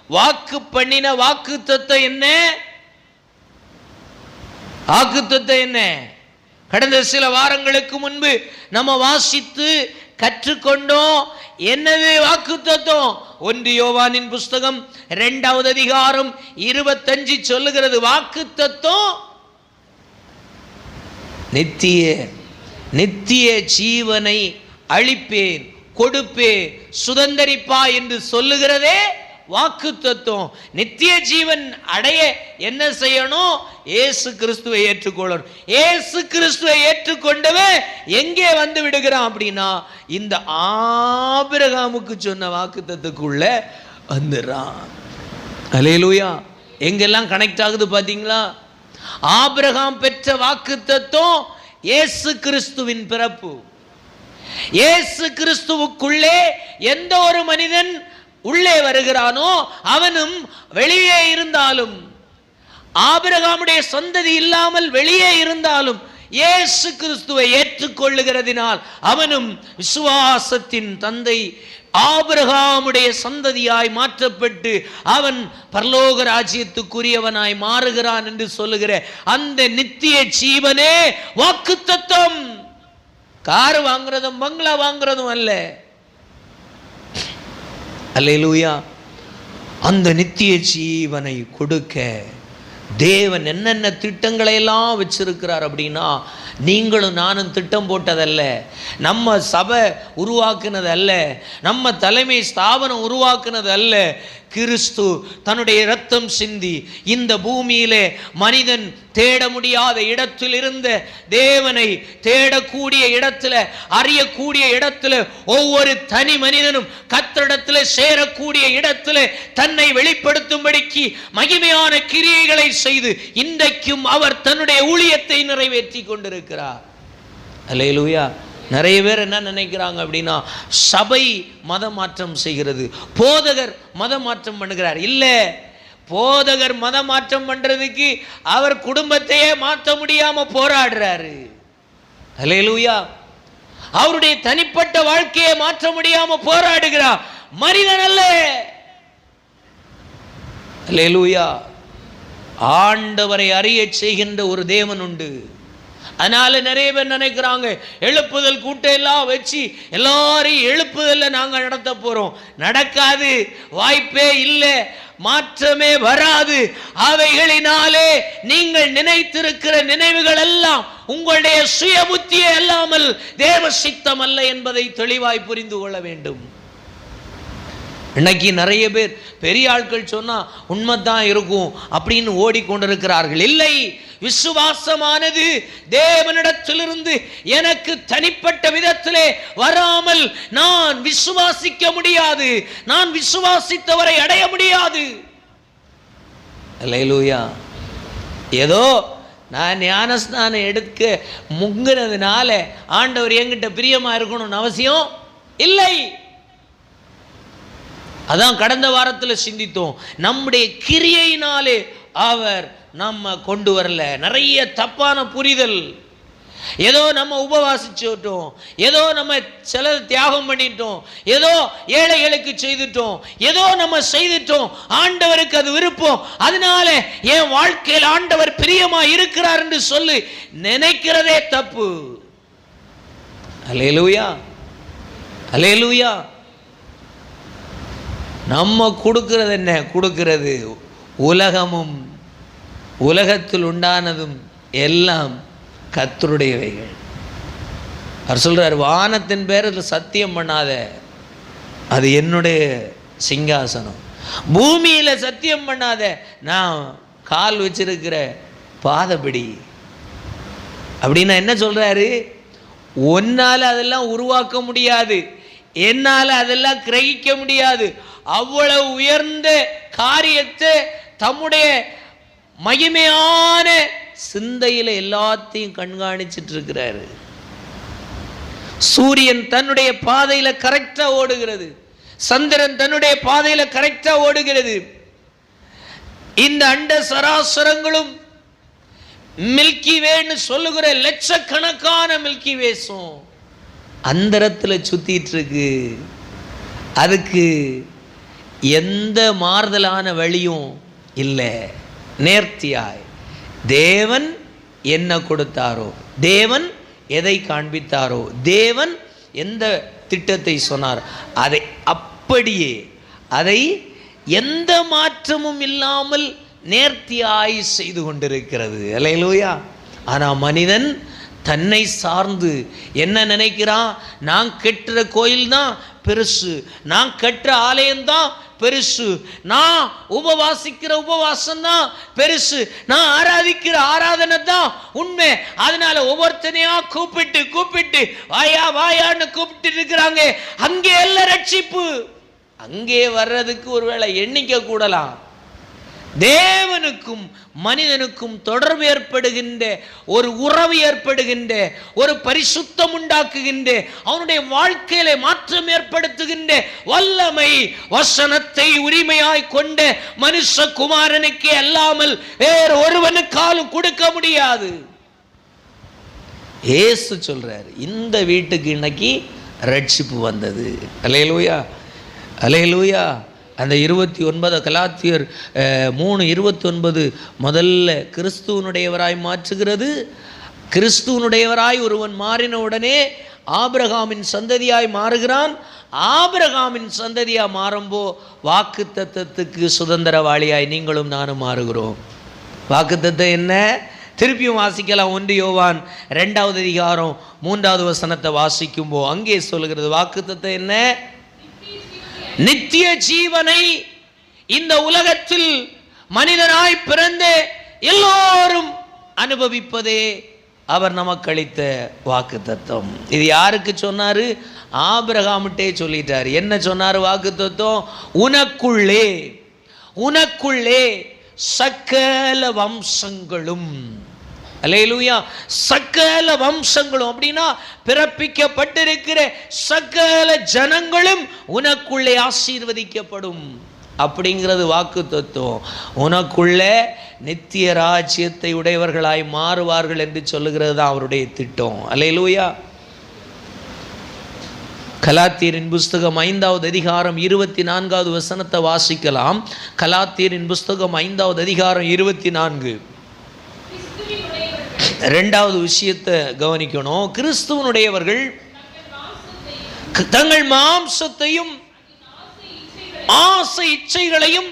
வாக்கு பண்ணின வாக்குத்தத்தம் என்ன? வாக்குத்தத்தம் என்ன? கடந்த சில வாரங்களுக்கு முன்பு நம்ம வாசித்து கற்றுக்கொண்டோம். என்னது வாக்குத்தத்தம்? 1 யோவானின் புஸ்தகம் 2வது அதிகாரம் 25 சொல்லுகிறது, வாக்குத்தத்தம் நித்திய ஜீவனை அளிப்பேன், கொடுப்பேன், சுதந்தரிப்பா என்று சொல்லுகிறதே வாக்குத்தத்தம். நித்திய ஜீவன் அடைய என்ன செய்யணும்? இயேசு கிறிஸ்துவை ஏற்றுக்கொள்ளணும். இயேசு கிறிஸ்துவை ஏற்றுக்கொண்டவன் எங்கே வந்து விடுகிறான் அப்படின்னா இந்த ஆபிரகாமுக்கு சொன்ன வாக்குத்தத்துக்குள்ள வந்துறான். அல்லேலூயா. எங்கெல்லாம் கனெக்ட் ஆகுது பாத்தீங்களா? ஆபிரகாம் பெற்ற வாக்குத்தத்தம் இயேசு கிறிஸ்துவின் பிறப்பு. இயேசு கிறிஸ்துவுக்குள்ளே எந்த ஒரு மனிதன் உள்ளே வருகிறானோ அவனும் வெளியே இருந்தாலும், ஆபிரகாமுடைய சந்ததி இல்லாமல் வெளியே இருந்தாலும் இயேசு கிறிஸ்துவை ஏற்றுக்கொள்ளுகிறதினால் அவனும் விசுவாசத்தின் தந்தை ஆபிரகாமுடைய சந்ததியாய் மாற்றப்பட்டு அவன் பரலோக ராஜ்யத்துக்குரியவனாய் மாறுகிறான் என்று சொல்லுகிற அந்த நித்திய ஜீவனே வாக்குத்தத்தம். கார் வாங்குறதும் பங்களா வாங்குறதும் அல்ல. அல்லேலூயா. அந்த நித்திய ஜீவனை கொடுக்க தேவன் என்னென்ன திட்டங்களை எல்லாம் வச்சிருக்கிறார் அப்படின்னா நீங்களும் நானும் திட்டம் போட்டதல்ல, நம்ம சபை உருவாக்குனது அல்ல, நம்ம தலைமை ஸ்தாபனம் உருவாக்குனது அல்ல. கிறிஸ்து தன்னுடைய இரத்தம் சிந்தி இந்த பூமியிலே மனிதன் தேட முடியாத இடத்தில் இருந்த தேவனை தேடக்கூடிய இடத்துல, அறியக்கூடிய இடத்துல, ஒவ்வொரு தனி மனிதனும் கர்த்தரிடத்தில் சேரக்கூடிய இடத்துல தன்னை வெளிப்படுத்தும்படிக்கு மகிமையான கிரியைகளை செய்து இன்றைக்கும் அவர் தன்னுடைய ஊழியத்தை நிறைவேற்றி கொண்டிருக்கிறார். அல்லேலூயா. நிறைய பேர் என்ன நினைக்கிறாங்க அப்படின்னா சபை மதமாற்றம் செய்கிறது, போதகர் மதமாற்றம் பண்ணுகிறார். இல்ல, போதகர் மதமாற்றம் பண்றதுக்கு அவர் குடும்பத்தையே மாற்ற முடியாம போராடுறாரு. அல்லேலூயா. அவருடைய தனிப்பட்ட வாழ்க்கையை மாற்ற முடியாம போராடுகிறார், மனிதன் அல்ல. அல்லேலூயா. ஆண்டவரை அறிய செய்கின்ற ஒரு தேவன் உண்டு. அதனால நிறைய பேர் நினைக்கிறாங்க எழுப்புதல் கூட்டம் எல்லாம் வச்சு எல்லாரையும் எழுப்புதல்ல நாங்க நடத்த போறோம். நடக்காது, வாய்ப்பே இல்லை, மாற்றமே வராது. அவைகளினாலே நீங்கள் நினைத்திருக்கிற நினைவுகள் எல்லாம் உங்களுடைய சுய புத்தியே அல்லாமல் தேவ சித்தம் அல்ல என்பதை தெளிவாய் புரிந்து கொள்ள வேண்டும். இன்னைக்கு நிறைய பேர் பெரிய ஆட்கள் சொன்னா உண்மைதான் இருக்கும் அப்படின்னு ஓடிக்கொண்டிருக்கிறார்கள். இல்லை, விசுவாசமானது தேவனிடத்திலிருந்து எனக்கு தனிப்பட்ட விதத்திலே வராமல் நான் விசுவாசிக்க முடியாது, நான் விசுவாசித்தவரை அடைய முடியாது. அல்லேலூயா. ஏதோ நான் ஞானஸ்நானம் எடுக்க முங்குறதுனால ஆண்டவர் என்கிட்ட பிரியமா இருக்கணும்னு அவசியம் இல்லை. அதான் கடந்த வாரத்தில் சிந்தித்தோம். நம்முடைய கிரியையினாலே அவர் நம்ம கொண்டு வரல. நிறைய தப்பான புரிதல். ஏதோ நம்ம உபவாசிச்சுட்டோம், ஏதோ நம்ம சில தியாகம் பண்ணிட்டோம், ஏதோ ஏழைகளுக்கு செய்துட்டோம், ஏதோ நம்ம செய்துட்டோம், ஆண்டவருக்கு அது விருப்பம், அதனால என் வாழ்க்கையில் ஆண்டவர் பிரியமா இருக்கிறார் என்று சொல்லி நினைக்கிறதே தப்பு. அல்லேலூயா, அல்லேலூயா. நம்ம கொடுக்கிறது என்ன? கொடுக்கிறது உலகமும் உலகத்தில் உண்டானதும் எல்லாம் கர்த்தருடையவைகள். அவர் சொல்றார், வானத்தின் பேரில் சத்தியம் பண்ணாத, அது என்னுடைய சிங்காசனம். பூமியில சத்தியம் பண்ணாத, நான் கால் வச்சிருக்கிற பாதபடி. அப்படின்னா என்ன சொல்றாரு? ஒன்னால அதெல்லாம் உருவாக்க முடியாது, என்னால அதெல்லாம் கிரகிக்க முடியாது. அவ்வளவு உயர்ந்த காரியத்தை தம்முடைய மகிமையான சிந்தையில எல்லாத்தையும் கண்காணிச்சிட்டு இருக்கிறாரு. சூரியன் தன்னுடைய பாதையில கரெக்டா ஓடுகிறது, சந்திரன் தன்னுடைய பாதையில கரெக்டா ஓடுகிறது. இந்த அண்ட சராசரங்களும் மில்கி வேன்னு சொல்லுகிற லட்சக்கணக்கான மில்கி வேஸும் அந்தரத்தில் சுத்திட்டு இருக்கு. அதுக்கு எந்த மாறுதலான வழியும் இல்லை. நேர்த்தியாய் தேவன் என்ன கொடுத்தாரோ, தேவன் எதை காண்பித்தாரோ, தேவன் எந்த திட்டத்தை சொன்னார், அதை அப்படியே, அதை எந்த மாற்றமும் இல்லாமல் நேர்த்தியாய் செய்து கொண்டிருக்கிறது. அல்லேலூயா. ஆனால் மனிதன் தன்னை சார்ந்து என்ன நினைக்கிறான்? நான் கட்டுற கோயில் தான் பெருசு, நான் கட்டுற ஆலயம்தான் பெருசு, நான் உபவாசிக்கிற உபவாசம் தான் பெருசு, நான் ஆராதிக்கிற ஆராதனை தான் உண்மை. அதனால ஒவ்வொருத்தனையா கூப்பிட்டு கூப்பிட்டு வாயா வாயான்னு கூப்பிட்டு இருக்கிறாங்க. அங்கே எல்லாம் ரட்சிப்பு. அங்கே வர்றதுக்கு ஒருவேளை எண்ணிக்கை கூடலாம். தேவனுக்கும் மனிதனுக்கும் தொடர்பு ஏற்படுகின்ற, ஒரு உறவு ஏற்படுகின்ற, ஒரு பரிசுத்தம் உண்டாக்குகின்ற, அவனுடைய வாழ்க்கையில மாற்றம் ஏற்படுத்துகின்ற வல்லமை வசனத்தை உரிமையாய் கொண்ட மனுஷகுமாரனுக்கே அல்லாமல் வேறு ஒருவனுக்காலும் கொடுக்க முடியாது. இயேசு சொல்றார், இந்த வீட்டுக்கு இன்னைக்கு ரட்சிப்பு வந்தது. அல்லேலூயா, அல்லேலூயா. அந்த 29 கலாத்தியர் 3:29 முதல்ல கிறிஸ்துவனுடையவராய் மாற்றுகிறது. கிறிஸ்துவனுடையவராய் ஒருவன் மாறின உடனே ஆபிரகாமின் சந்ததியாய் மாறுகிறான். ஆபிரகாமின் சந்ததியாக மாறும்போ வாக்குத்தத்தத்துக்கு சுதந்திரவாளியாய் நீங்களும் நானும் மாறுகிறோம். வாக்குத்தத்தம் என்ன? திருப்பியும் வாசிக்கலாம். 1 யோவான் 2வது அதிகாரம் 3வது வசனத்தை வாசிக்கும்போ அங்கே சொல்லுகிறது. வாக்குத்தத்தம் என்ன? நித்திய ஜீவனை இந்த உலகத்தில் மனிதனாய் பிறந்த எல்லோரும் அனுபவிப்பதே அவர் நமக்கு அளித்த வாக்குத்தத்தம். இது யாருக்கு சொன்னாரு? ஆபிரகாமிட்டே சொல்லிட்டார். என்ன சொன்னார் வாக்குத்தத்தம்? உனக்குள்ளே, உனக்குள்ளே சகல வம்சங்களும், அல்லேலூயா, சகல வம்சங்களும் அப்படின்னா பிறப்பிக்கப்பட்டிருக்கிற சகல ஜனங்களும் உனக்குள்ளே ஆசீர்வதிக்கப்படும் அப்படிங்கிறது வாக்குத்தத்தம். உனக்குள்ள நித்திய ராஜ்யத்தை உடையவர்களாய் மாறுவார்கள் என்று சொல்லுகிறது தான் அவருடைய திட்டம். அல்லேலூயா. கலாத்தியரின் புஸ்தகம் 5வது அதிகாரம் 24வது வசனத்தை வாசிக்கலாம். கலாத்தியரின் புஸ்தகம் 5வது அதிகாரம் 24. ரெண்டாவது விஷயத்தை கவனிக்கணும். கிறிஸ்துவனுடையவர்கள் தங்கள் மாம்சத்தையும் ஆசை இச்சைகளையும்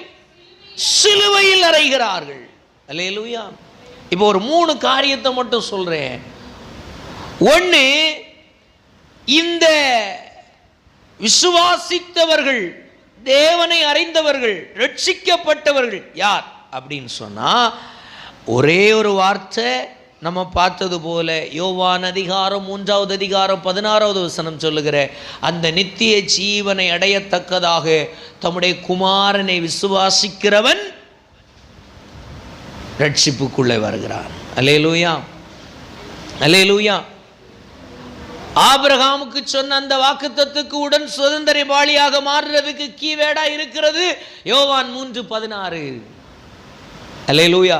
சிலுவையில் அறைகிறார்கள். அல்லேலூயா. இப்போ ஒரு 3 காரியத்தை மட்டும் சொல்றேன். ஒன்று, இந்த விசுவாசித்தவர்கள், தேவனை அறிந்தவர்கள், ரட்சிக்கப்பட்டவர்கள் யார் அப்படின்னு சொன்னா, ஒரே ஒரு வார்த்தை நம்ம பார்த்தது போல யோவான் அதிகாரம் 3வது அதிகாரம் 16வது வசனம் சொல்லுகிற அந்த நித்திய ஜீவனை அடையத்தக்கதாக தம்முடைய குமாரனை விசுவாசிக்கிறவன் ரட்சிப்புக்குள்ளே வருகிறான். அல்லேலூயா, அல்லேலூயா. ஆபிரகாமுக்கு சொன்ன அந்த வாக்குத்தத்தத்துக்கு உடன் சுதந்திரபாளியாக மாறுறதுக்கு கீவேடா இருக்கிறது யோவான் 3:16. அல்லேலூயா.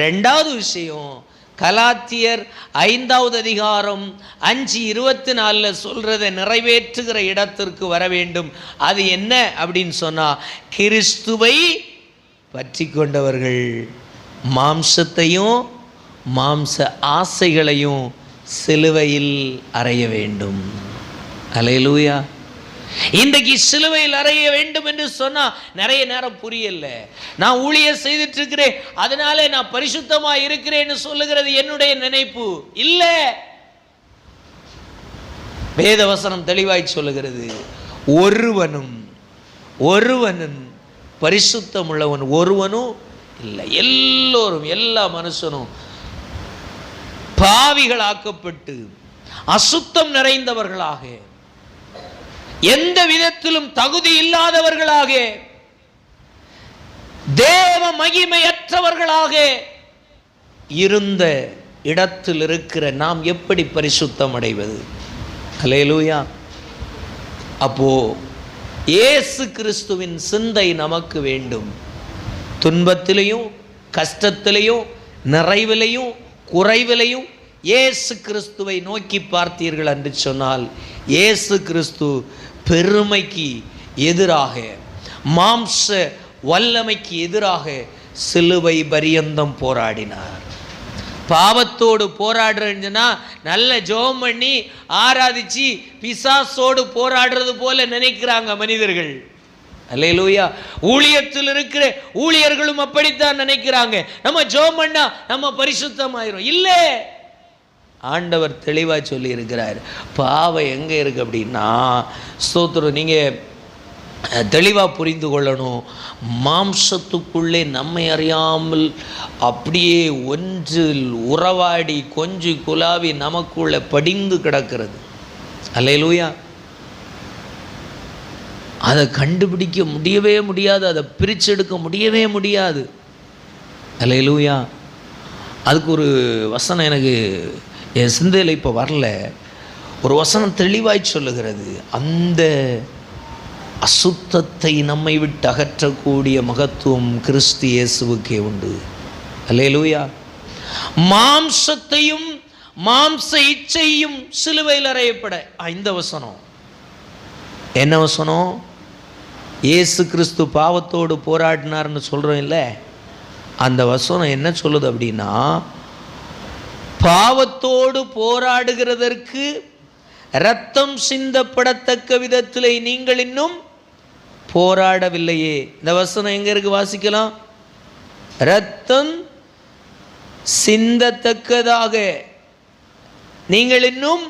ரெண்டாவது விஷயம், கலாத்தியர் 5வது அதிகாரம் 5:24 சொல்றதை நிறைவேற்றுகிற இடத்திற்கு வர வேண்டும். அது என்ன அப்படின்னு சொன்னா, கிறிஸ்துவை பற்றி கொண்டவர்கள் மாம்சத்தையும் மாம்ச ஆசைகளையும் சிலுவையில் அறைய வேண்டும். அல்லேலூயா. இன்றைக்கு சிலுவையில் அறைய வேண்டும் என்று சொன்னா நிறைய நேரம் புரியல. நான் ஊழியம் செய்துட்டு இருக்கிறேன், அதனால நான் பரிசுத்தமா இருக்கிறேன்னு சொல்லுகிறது என்னுடைய நினைப்பு இல்ல. வேதவசனம் தெளிவாய் சொல்லுகிறது, ஒருவனும் பரிசுத்தம் உள்ளவன் ஒருவனும் இல்லை. எல்லோரும், எல்லா மனுஷனும் பாவிகளாக்கப்பட்டு அசுத்தம் நிறைந்தவர்களாக, எந்த விதத்திலும் தகுதி இல்லாதவர்களாக, தேவ மகிமையற்றவர்களாக இருந்த இடத்தில் இருக்கிற நாம் எப்படி பரிசுத்தம் அடைவது? அல்லேலூயா. அப்போ இயேசு கிறிஸ்துவின் சிந்தை நமக்கு வேண்டும். துன்பத்திலையும் கஷ்டத்திலையும் நிறைவிலையும் குறைவிலையும் இயேசு கிறிஸ்துவை நோக்கி பார்த்தீர்கள் என்று சொன்னால், இயேசு கிறிஸ்து பெருமைக்கு எதிராக, மாம்ச வல்லமைக்கு எதிராக சிலுவை பரியந்தம் போராடினார். பாவத்தோடு போராடுறதுன்னா நல்ல ஜெபம் பண்ணி ஆராதிச்சு பிசாசோடு போராடுறது போல நினைக்கிறாங்க மனிதர்கள். அல்லேலூயா. ஊழியத்தில் இருக்கிற ஊழியர்களும் அப்படித்தான் நினைக்கிறாங்க, நம்ம ஜெபம் பண்ணா நம்ம பரிசுத்தமாயிரும். இல்லை, ஆண்டவர் தெளிவாக சொல்லி இருக்கிறார். பாவம் எங்கே இருக்கு அப்படின்னா, ஸ்தோத்திரம், நீங்கள் தெளிவாக புரிந்து கொள்ளணும். மாம்சத்துக்குள்ளே நம்மை அறியாமல் அப்படியே ஒன்றில் உறவாடி கொஞ்சி குலாவி நமக்குள்ளே படிந்து கிடக்கிறது. அல்லேலூயா. அதை கண்டுபிடிக்க முடியவே முடியாது, அதை பிரிச்செடுக்க முடியவே முடியாது. அல்லேலூயா. அதுக்கு ஒரு வசனம் எனக்கு என் சிந்தையில் இப்போ வரல. ஒரு வசனம் தெளிவாய் சொல்லுகிறது, அந்த அசுத்தத்தை நம்மை விட்டு அகற்றக்கூடிய மகத்துவம் கிறிஸ்து இயேசுவுக்கே உண்டு. அல்லேலூயா. மாம்சத்தையும் மாம்ச இச்சையும் சிலுவையில் அறையப்பட. இந்த வசனம் என்ன வசனம்? இயேசு கிறிஸ்து பாவத்தோடு போராடினார்னு சொல்கிறோம் இல்லை, அந்த வசனம் என்ன சொல்லுது அப்படின்னா, பாவத்தோடு போராடுகிறதற்கு இரத்தம் சிந்தப்படத்தக்க விதத்தில் நீங்கள் இன்னும் போராடவில்லையே. இந்த வசனம் எங்க இருக்கு? வாசிக்கலாம். இரத்தம் சிந்தத்தக்கதாக நீங்கள் இன்னும்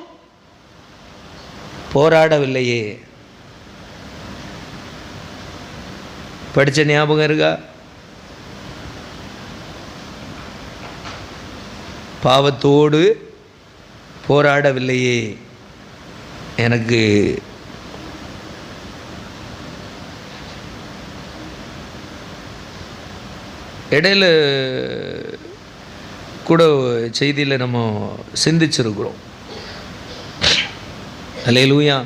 போராடவில்லையே. படிச்ச ஞாபகம் இருக்கா? பாவத்தோடு போராடவில்லையே. எனக்கு இடையில கூட செய்தியில் நம்ம சிந்திச்சிருக்கிறோம். அல்லேலூயா.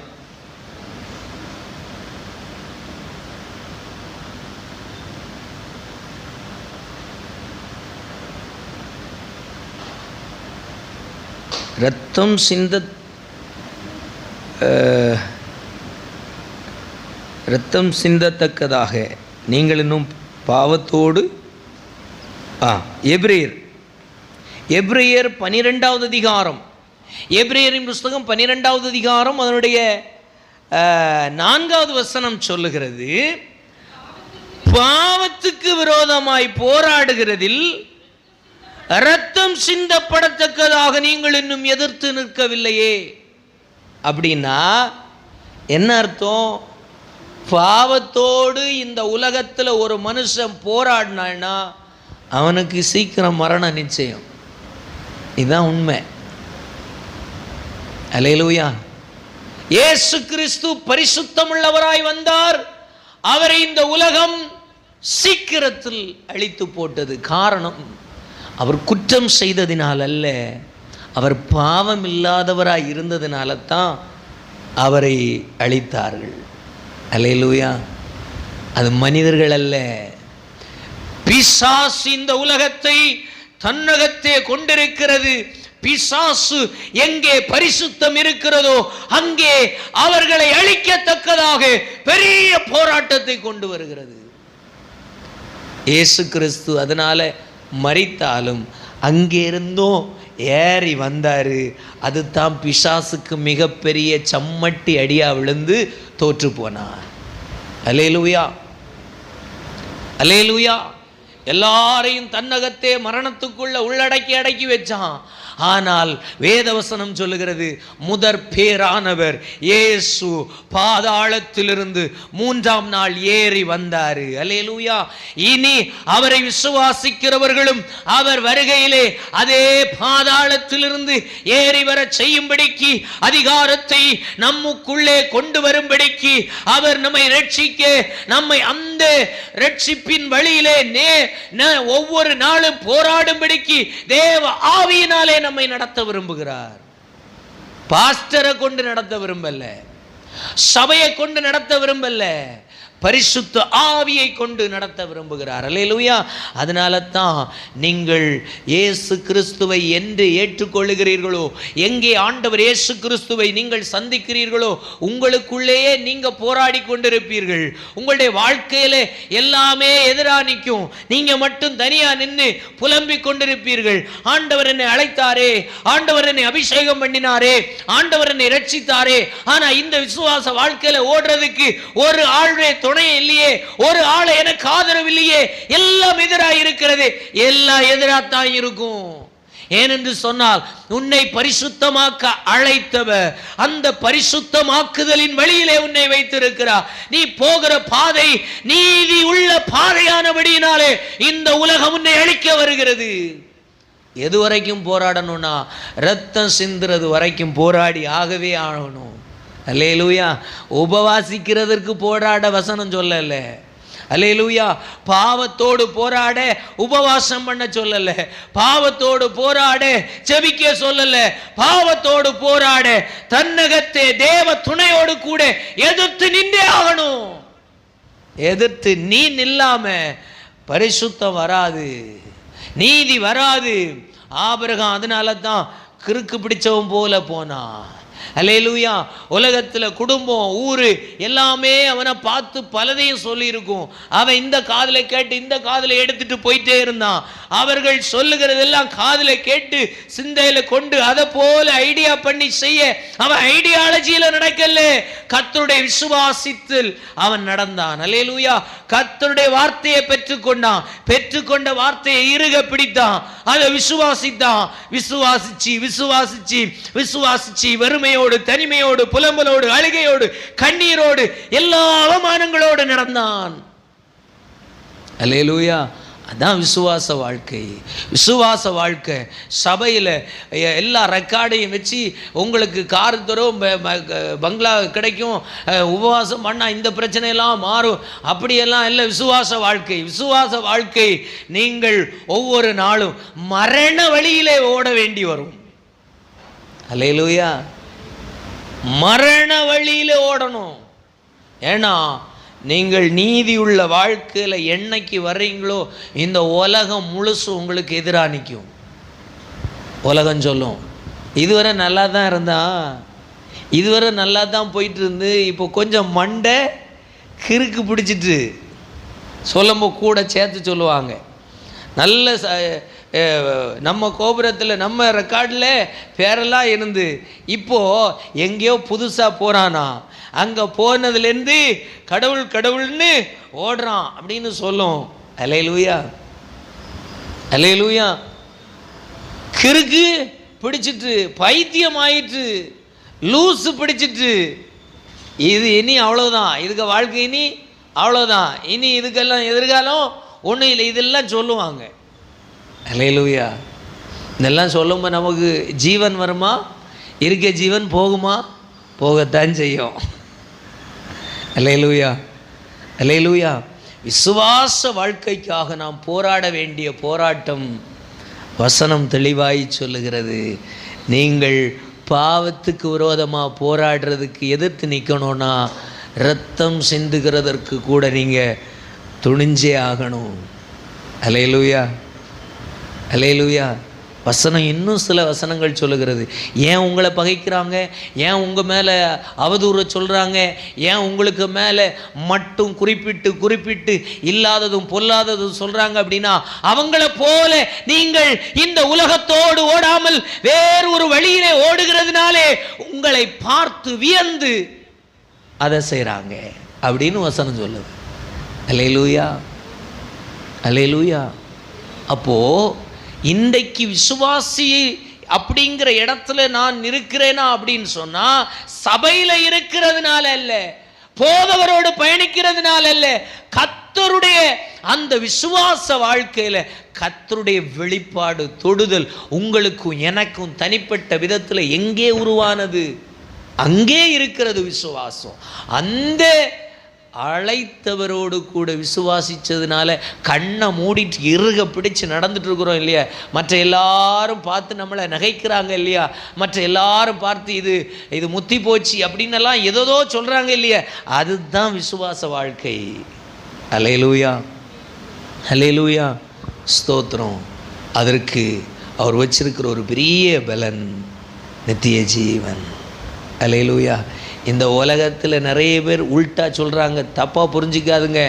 இரத்தம் சிந்தத்தக்கதாக நீங்கள் இன்னும் பாவத்தோடு எபிரேயர் எபிரேயர் 12வது அதிகாரம், எபிரேயரின் புஸ்தகம் 12வது அதிகாரம் அதனுடைய 4வது வசனம் சொல்லுகிறது, பாவத்துக்கு விரோதமாய் போராடுகிறதில் இரத்தம் சிந்தப்படத்தக்கதாக நீங்கள் இன்னும் எதிர்த்து நிற்கவில்லையே. அப்படின்னா என்ன அர்த்தம்? பாவத்தோடு இந்த உலகத்தில் ஒரு மனுஷன் போராடினான்னா அவனுக்கு சீக்கிரம் மரணம் நிச்சயம். இதுதான் உண்மை. அல்லேலூயா. இயேசு கிறிஸ்து பரிசுத்தமுள்ளவராய் வந்தார். அவரை இந்த உலகம் சீக்கிரத்தில் அழித்து போட்டது. காரணம், அவர் குற்றம் செய்ததினால் அல்ல, அவர் பாவம் இல்லாதவராய் இருந்ததினால தான் அவரை அழித்தார்கள். அல்லேலூயா. அது மனிதர்கள் அல்ல, பிசாசு இந்த உலகத்தை தன்னகத்தே கொண்டிருக்கிறது. பிசாசு எங்கே பரிசுத்தம் இருக்கிறதோ அங்கே அவர்களை அழிக்கத்தக்கதாக பெரிய போராட்டத்தை கொண்டு வருகிறது. இயேசு கிறிஸ்து அதனால மரித்தாலும் அங்கே இருந்தும் ஏறி வந்தாரு. அதுதான் பிசாசுக்கு மிகப்பெரிய சம்மட்டி அடியா விழுந்து தோற்று போனார். அல்லேலூயா, அல்லேலூயா. எல்லாரையும் தன்னகத்தே மரணத்துக்குள்ள உள்ளடக்கி அடக்கி வச்சான். ஆனால் வேதவசனம் சொல்லுகிறது, முதற் பேரானவர் இயேசு பாதாளத்திலிருந்து 3ஆம் நாள் ஏறி வந்தாரு. அல்லேலூயா. இனி அவரை விசுவாசிக்கிறவர்களும் அவர் வருகையிலே அதே பாதாளத்திலிருந்து ஏறி வர செய்யும்படிக்கு அதிகாரத்தை நமக்குள்ளே கொண்டு வரும்படிக்கு அவர் நம்மை ரட்சிக்க, நம்மை அந்த ரட்சிப்பின் வழியிலே ஒவ்வொரு நாளும் போராடும்படிக்கு தேவ ஆவியினாலே நம்மை நடத்த விரும்புகிறார். பாஸ்டரை கொண்டு நடத்த விரும்பல, சபையை கொண்டு நடத்த விரும்பல, பரிசுத்த ஆவியை கொண்டு நடத்த விரும்புகிறார். அல்லேலூயா. அதனால தான் நீங்கள் இயேசு கிறிஸ்துவை என்று ஏற்றுக்கொள்ளுகிறீர்களோ, எங்கே ஆண்டவர் இயேசு கிறிஸ்துவை நீங்கள் சந்திக்கிறீர்களோ உங்களுக்குள்ளேயே நீங்க போராடி கொண்டிருப்பீர்கள். உங்களுடைய வாழ்க்கையில எல்லாமே எதிராக நிற்கும். நீங்க மட்டும் தனியா நின்று புலம்பிக் கொண்டிருப்பீர்கள். ஆண்டவர் என்னை அழைத்தாரே, ஆண்டவர் என்னை அபிஷேகம் பண்ணினாரே, ஆண்டவர் என்னை ரட்சித்தாரே, ஆனா இந்த விசுவாச வாழ்க்கையில ஓடுறதுக்கு ஒரு ஆள்வே துணை இல்லையே, ஒரு ஆளை எனக்கு ஆதரவு இல்லையே, எல்லாம் எதிராக இருக்கிறது. எல்லாம் எதிராகத்தான் இருக்கும். ஏனென்று சொன்னால் உன்னை பரிசுத்தமாக்க அழைத்தவர் அந்த பரிசுத்தமாக்குதலின் வழியிலே உன்னை வைத்திருக்கிறார். நீ போகிற பாதை நீதி உள்ள பாதையானபடியினாலே இந்த உலகம் உன்னை அழிக்க வருகிறது. எது வரைக்கும் போராடணும்னா ரத்தம் சிந்துறது வரைக்கும் போராடி ஆகவே ஆகணும். அல்லேலூயா. உபவாசிக்கிறதற்கு போராட வசனம் சொல்லல. அல்லேலூயா. பாவத்தோடு போராட உபவாசம் பண்ண சொல்லல, பாவத்தோடு போராட ஜெபிக்க சொல்லல, பாவத்தோடு போராட தன்னகத்தே தேவ துணையோடு கூட எதிர்த்து நின்றே ஆகணும். எதிர்த்து நீ நில்லாம பரிசுத்தம் வராது, நீதி வராது. ஆபிரகாம் அதனால தான் கிறுக்கு பிடிச்சவன் போல போனான். அல்லேலூயா. உலகத்தில் குடும்பம், ஊரு எல்லாமே அவனை பார்த்து பலதையும் சொல்லி இருக்கும். அவன் இந்த காதலை கேட்டு இந்த காதலை எடுத்துட்டு போயிட்டே இருந்தான். அவர்கள் சொல்லுகிறதெல்லாம் காதலை கேட்டு சிந்தையில கொண்டு அதை போல ஐடியா பண்ணி செய்ய அவன் ஐடியாலஜியில நடக்கல, கர்த்தருடைய விசுவாசத்தில் அவன் நடந்தான். அல்லேலூயா. கர்த்தருடைய வார்த்தையை பெற்றுக்கொண்டான். பெற்றுக்கொண்ட வார்த்தையை இறுக பிடித்தான், அதை விசுவாசித்தான். விசுவாசிச்சு விசுவாசிச்சு விசுவாசிச்சு வறுமையோடு, தனிமையோடு, புலம்பலோடு, அழுகையோடு, கண்ணீரோடு, எல்லா அவமானங்களோடு நடந்தான். அல்லேலூயா. அதான் விசுவாச வாழ்க்கை. விசுவாச வாழ்க்கை சபையில் எல்லா ரெக்கார்டையும் வச்சு உங்களுக்கு கார் தரும், பங்களா கிடைக்கும், உபவாசம் பண்ணால் இந்த பிரச்சனையெல்லாம் மாறும், அப்படியெல்லாம் இல்லை. விசுவாச வாழ்க்கை, விசுவாச வாழ்க்கை நீங்கள் ஒவ்வொரு நாளும் மரண வழியிலே ஓட வேண்டி வரும். அல்லேலூயா. மரண வழியில ஓடணும். ஏன்னா நீங்கள் நீதியுள்ள வாழ்க்கையில் என்னைக்கு வர்றீங்களோ இந்த உலகம் முழுசு உங்களுக்கு எதிராக நிற்கும். உலகம் சொல்லும், இதுவரை நல்லா தான் இருந்தா, இதுவரை நல்லா தான் போயிட்டு இருந்து, இப்போ கொஞ்சம் மண்டை கிறுக்கு பிடிச்சிட்டு சொல்லும்போது கூட சேர்த்து சொல்லுவாங்க. நல்ல நம்ம கோபுரத்தில் நம்ம ரெக்கார்டில் பேரெல்லாம் இருந்து இப்போது எங்கேயோ புதுசாக போகிறானா, அங்கே போனதுலேருந்து கடவுள் கடவுள்னு ஓடுறான் அப்படின்னு சொல்லும். அல்லேலூயா, அல்லேலூயா. கிறுக்கு பிடிச்சிட்டு, பைத்தியம் ஆயிட்டு, லூஸு பிடிச்சிட்டு, இது இனி அவ்வளோதான், இதுக்கு வாழ்க்கை இனி அவ்வளோதான், இனி இதுக்கெல்லாம் எதிர்காலம் ஒன்றும் இல்லை, இதெல்லாம் சொல்லுவாங்க. அல்லேலூயா. இதெல்லாம் சொல்லும்போது நமக்கு ஜீவன் வருமா? இருக்க ஜீவன் போகுமா? போகத்தான் செய்யும். அல்லேலூயா, அல்லேலூயா. விசுவாச வாழ்க்கைக்காக நாம் போராட வேண்டிய போராட்டம் வசனம் தெளிவாய் சொல்லுகிறது. நீங்கள் பாவத்துக்கு விரோதமாக போராடுறதுக்கு எதிர்த்து நிற்கணும்னா இரத்தம் சிந்துகிறதற்கு கூட நீங்கள் துணிஞ்சே ஆகணும். அல்லேலூயா, அல்லேலூயா. வசனம் இன்னும் சில வசனங்கள் சொல்லுகிறது. ஏன் உங்களை பகைக்கிறாங்க, ஏன் உங்கள் மேலே அவதூறு சொல்கிறாங்க, ஏன் உங்களுக்கு மேலே மட்டும் குறிப்பிட்டு இல்லாததும் பொல்லாததும் சொல்கிறாங்க அப்படின்னா, அவங்கள போல நீங்கள் இந்த உலகத்தோடு ஓடாமல் வேறு ஒரு வழியிலே ஓடுகிறதுனாலே உங்களை பார்த்து வியந்து அதை செய்கிறாங்க அப்படின்னு வசனம் சொல்லுது. அல்லேலூயா, அல்லேலூயா. அப்போது இன்றைக்கு விசுவாசி அப்படிங்கிற இடத்துல நான் இருக்கிறேனா அப்படின்னு சொன்னால் சபையில் இருக்கிறதுனால அல்ல, போதவரோடு பயணிக்கிறதுனால அல்ல, கர்த்தருடைய அந்த விசுவாச வாழ்க்கையில் கர்த்தருடைய வெளிப்பாடு தொடுதல் உங்களுக்கும் எனக்கும் தனிப்பட்ட விதத்தில் எங்கே உருவானது? அங்கே இருக்கிறது விசுவாசம். அந்த அழைத்தவரோடு கூட விசுவாசித்ததுனால கண்ணை மூடிட்டு இறுக பிடிச்சு நடந்துட்டு இருக்கிறோம் இல்லையா? மற்ற எல்லாரும் பார்த்து நம்மளை நகைக்கிறாங்க இல்லையா? மற்ற எல்லாரும் பார்த்து இது முத்தி போச்சு அப்படின்னெல்லாம் ஏதோ சொல்கிறாங்க இல்லையா? அதுதான் விசுவாச வாழ்க்கை. அல்லேலூயா, அல்லேலூயா, ஸ்தோத்திரம். அதற்கு அவர் வச்சிருக்கிற ஒரு பெரிய பலன் நித்திய ஜீவன். அல்லேலூயா. இந்த உலகத்தில் நிறைய பேர் உல்ட்டா சொல்கிறாங்க, தப்பாக புரிஞ்சிக்காதுங்க.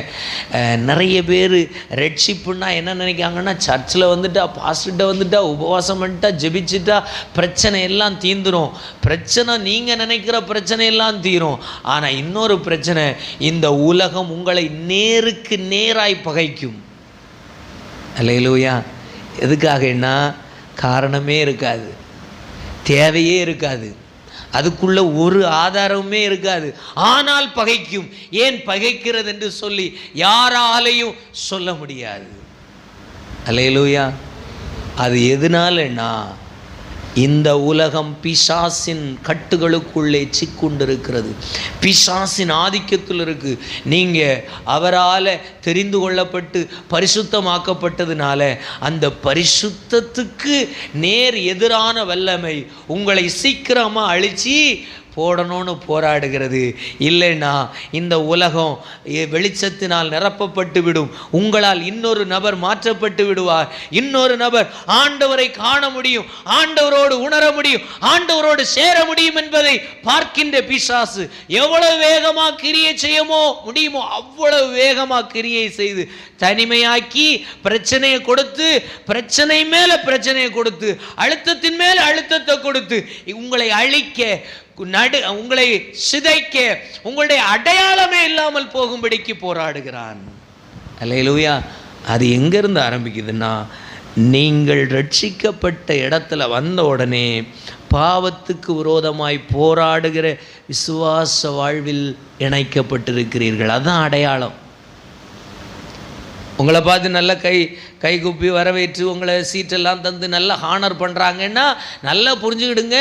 நிறைய பேர் ரெட்ஷிப்புன்னா என்ன நினைக்காங்கன்னா, சர்ச்சில் வந்துட்டா, பாஸ்டர்கிட்ட வந்துட்டா, உபவாசம் பண்ணிட்டா, ஜெபிச்சுட்டா பிரச்சனை எல்லாம் தீந்துடும். பிரச்சனை நீங்கள் நினைக்கிற பிரச்சனை எல்லாம் தீரும். ஆனால் இன்னொரு பிரச்சனை, இந்த உலகம் உங்களை நேருக்கு நேராய் பகைக்கும். அல்லேலூயா. எதுக்காகன்னா காரணமே இருக்காது, தேவையே இருக்காது, அதுக்குள்ள ஒரு ஆதாரமுமே இருக்காது. ஆனால் பகைக்கும். ஏன் பகைக்கிறது என்று சொல்லி யாராலையும் சொல்ல முடியாது. அல்லேலூயா. அது எதனாலன்னா, இந்த உலகம் பிசாசின் கட்டுகளுக்குள்ளே சிக்குண்டிருக்கிறது, பிசாசின் ஆதிக்கத்தில் இருக்கு. நீங்கள் அவரால் தெரிந்து கொள்ளப்பட்டு பரிசுத்தமாக்கப்பட்டதுனால அந்த பரிசுத்தத்துக்கு நேர் எதிரான வல்லமை உங்களை சீக்கிரமாக அழிச்சு போடணும்னு போராடுகிறது. இல்லைன்னா இந்த உலகம் வெளிச்சத்தினால் நிரப்பப்பட்டு விடும். உங்களால் இன்னொரு நபர் மாற்றப்பட்டு விடுவார். இன்னொரு நபர் ஆண்டவரை காண முடியும், ஆண்டவரோடு உணர முடியும், ஆண்டவரோடு சேர முடியும் என்பதை பார்க்கின்ற பிசாசு எவ்வளவு வேகமாக கிரியை செய்ய முடியுமோ அவ்வளவு வேகமாக கிரியை செய்து தனிமையாக்கி பிரச்சனையை கொடுத்து, பிரச்சனை மேல பிரச்சனையை கொடுத்து, அழுத்தத்தின் மேல அழுத்தத்தை கொடுத்து உங்களை அழிக்க, உங்களை சிதைக்க, உங்களுடைய அடையாளமே இல்லாமல் போகும்படிக்கு போராடுகிறான். அல்லேலூயா. அது எங்கிருந்து ஆரம்பிக்குதுன்னா, நீங்கள் ரட்சிக்கப்பட்ட இடத்துல வந்த உடனே பாவத்துக்கு விரோதமாய் போராடுகிற விசுவாச வாழ்வில் இணைக்கப்பட்டிருக்கிறீர்கள். அதுதான் அடையாளம். உங்களை பார்த்து நல்ல கை குப்பி வரவேற்று உங்களை சீட்டெல்லாம் தந்து நல்லா ஹானர் பண்ணுறாங்கன்னா நல்லா புரிஞ்சுக்கிடுங்க,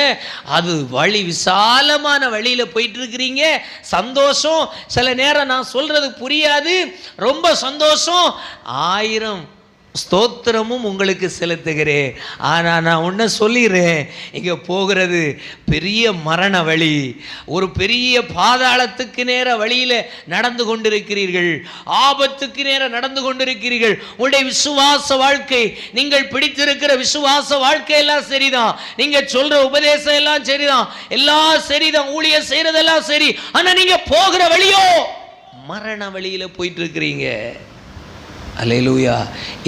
அது வழி விசாலமான வழியில் போயிட்டுருக்கிறீங்க. சந்தோஷம். சில நேரம் நான் சொல்கிறது புரியாது, ரொம்ப சந்தோஷம். 1000 ஸ்தோத்திரமும் உங்களுக்கு செலுத்துகிறேன். ஆனால் நான் ஒன்று சொல்லிடுறேன், இங்கே போகிறது பெரிய மரண வழி, ஒரு பெரிய பாதாளத்துக்கு நேர வழியில் நடந்து கொண்டிருக்கிறீர்கள், ஆபத்துக்கு நேர நடந்து கொண்டிருக்கிறீர்கள். உங்களுடைய விசுவாச வாழ்க்கை, நீங்கள் பிடித்திருக்கிற விசுவாச வாழ்க்கை எல்லாம் சரிதான், நீங்கள் சொல்கிற உபதேசம் எல்லாம் சரிதான், எல்லாம் சரிதான், ஊழியம் செய்கிறதெல்லாம் சரி. ஆனால் நீங்கள் போகிற வழியோ மரண வழியில் போயிட்டு இருக்கிறீங்க. அல்லேலூயா.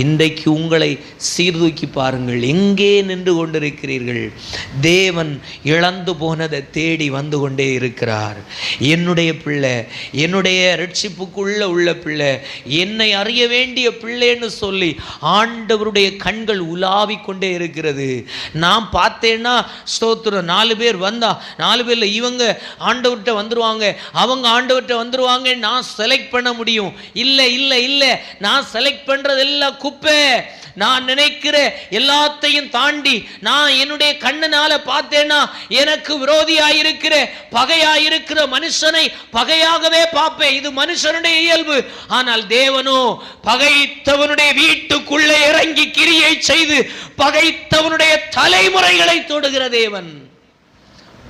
இன்றைக்கு உங்களை சீர்தூக்கி பாருங்கள். எங்கே நின்று கொண்டிருக்கிறீர்கள்? தேவன் இழந்து போனதை தேடி வந்து கொண்டே இருக்கிறார். என்னுடைய பிள்ளை, என்னுடைய ரட்சிப்புக்குள்ள உள்ள பிள்ளை, என்னை அறிய வேண்டிய பிள்ளைன்னு சொல்லி ஆண்டவருடைய கண்கள் உலாவிக் கொண்டே இருக்கிறது. நான் பார்த்தேன்னா ஸ்தோத்திரம், 4 பேர் வந்தா 4 பேரில் இவங்க ஆண்டவர்கிட்ட வந்துருவாங்க, அவங்க ஆண்டவர்கிட்ட வந்துருவாங்க, நான் செலக்ட் பண்ண முடியும். இல்லை இல்லை இல்லை, நான் செலக்ட் பண்றதெல்லாம் குப்பை. நான் நினைக்கிற எல்லாத்தையும் தாண்டி நான் என்னுடைய கண்ணனால பார்த்தேன்னா எனக்கு விரோதியாயிருக்கிற பகையாயிருக்கிற மனுஷனை பகையாகவே பார்ப்பேன். இது மனுஷனுடைய இயல்பு. ஆனால் தேவனோ பகைத்தவனுடைய வீட்டுக்குள்ளே இறங்கி கிரியை செய்து பகைத்தவனுடைய தலைமுறைகளை தொடுகிற தேவன்.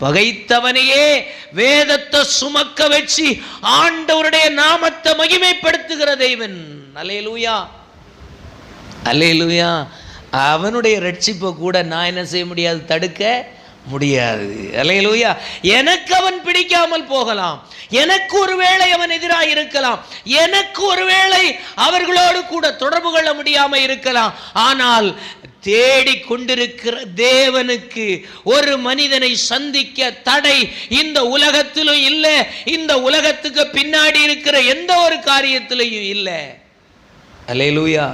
பகைத்தவனையே வேதத்தை சுமக்க வச்சு ஆண்டவருடைய நாமத்தை மகிமைப்படுத்துகிற தேவன். அல்லேலூயா, அல்லேலூயா. அவனுடைய ரட்சிப்பை கூட நான் என்ன செய்ய முடியாது, தடுக்க முடியாது. அல்லேலூயா. எனக்கு அவன் பிடிக்காமல் போகலாம், எனக்கு ஒருவேளை அவன் எதிராக இருக்கலாம், எனக்கு ஒருவேளை அவர்களோடு கூட தொடர்பு கொள்ள முடியாமல் இருக்கலாம். ஆனால் தேடிக் கொண்டிருக்கிற தேவனுக்கு ஒரு மனிதனை சந்திக்க தடை இந்த உலகத்திலும் இல்லை, இந்த உலகத்துக்கு பின்னாடி இருக்கிற எந்த ஒரு காரியத்திலையும் இல்லை. அல்லேலூயா.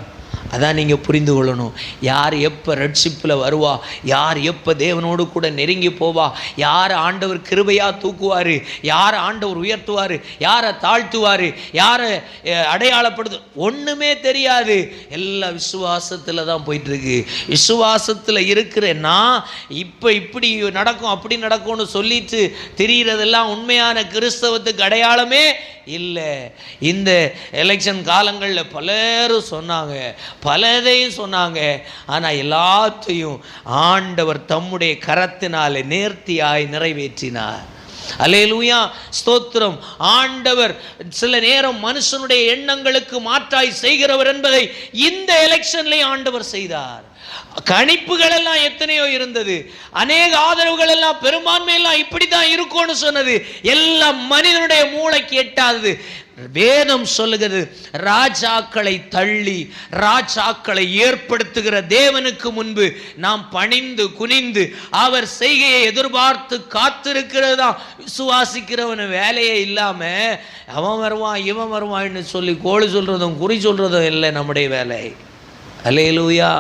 அதான் நீங்கள் புரிந்து கொள்ளணும். யார் எப்போ ரட்சிப்பில் வருவா, யார் எப்போ தேவனோடு கூட நெருங்கி போவா, யார் ஆண்டவர் கிருபையாக தூக்குவார், யார் ஆண்டவர் உயர்த்துவார், யாரை தாழ்த்துவார், யாரை அடையாளப்படுத்து ஒன்றுமே தெரியாது. எல்லாம் விசுவாசத்தில் தான் போயிட்டுருக்கு. விசுவாசத்தில் இருக்கிற நான் இப்போ இப்படி நடக்கும் அப்படி நடக்கும்னு சொல்லிட்டு திரிகிறதெல்லாம் உண்மையான கிறிஸ்தவத்துக்கு அடையாளமே இல்லை. இந்த எலெக்ஷன் காலங்களில் பலரும் சொன்னாங்க, பலதையும் சொன்னாங்க. ஆனால் எல்லாத்தையும் ஆண்டவர் தம்முடைய கரத்தினாலே நேர்த்தியாய் நிறைவேற்றினார். அல்லேலூயா, ஸ்தோத்திரம். ஆண்டவர் சில நேரம் மனுஷனுடைய எண்ணங்களுக்கு மாற்றாய் செய்கிறவர் என்பதை இந்த எலெக்ஷன்ல ஆண்டவர் செய்தார். கணிப்புகள் எல்லாம் எத்தனையோ இருந்தது, அநேக ஆதரவுகள் எல்லாம் பெரும்பான்மை எல்லாம் இப்படித்தான் இருக்கும்னு சொன்னது எல்லாம் மனிதனுடைய மூளைக்கு எட்டாதது. வேதம் சொல்லுகிறது, ராஜாக்களை தள்ளி ராஜாக்களை ஏற்படுத்துகிற தேவனுக்கு முன்பு நாம் பணிந்து குனிந்து அவர் செய்கையை எதிர்பார்த்து காத்திருக்கிறது தான் விசுவாசிக்கிறவன வேலையே இல்லாம அவன் வருவான் இவன் வருவான்னு சொல்லி கோழி சொல்றதும் குறி சொல்றதும் இல்லை நம்முடைய வேலை. அல்லேலூயா,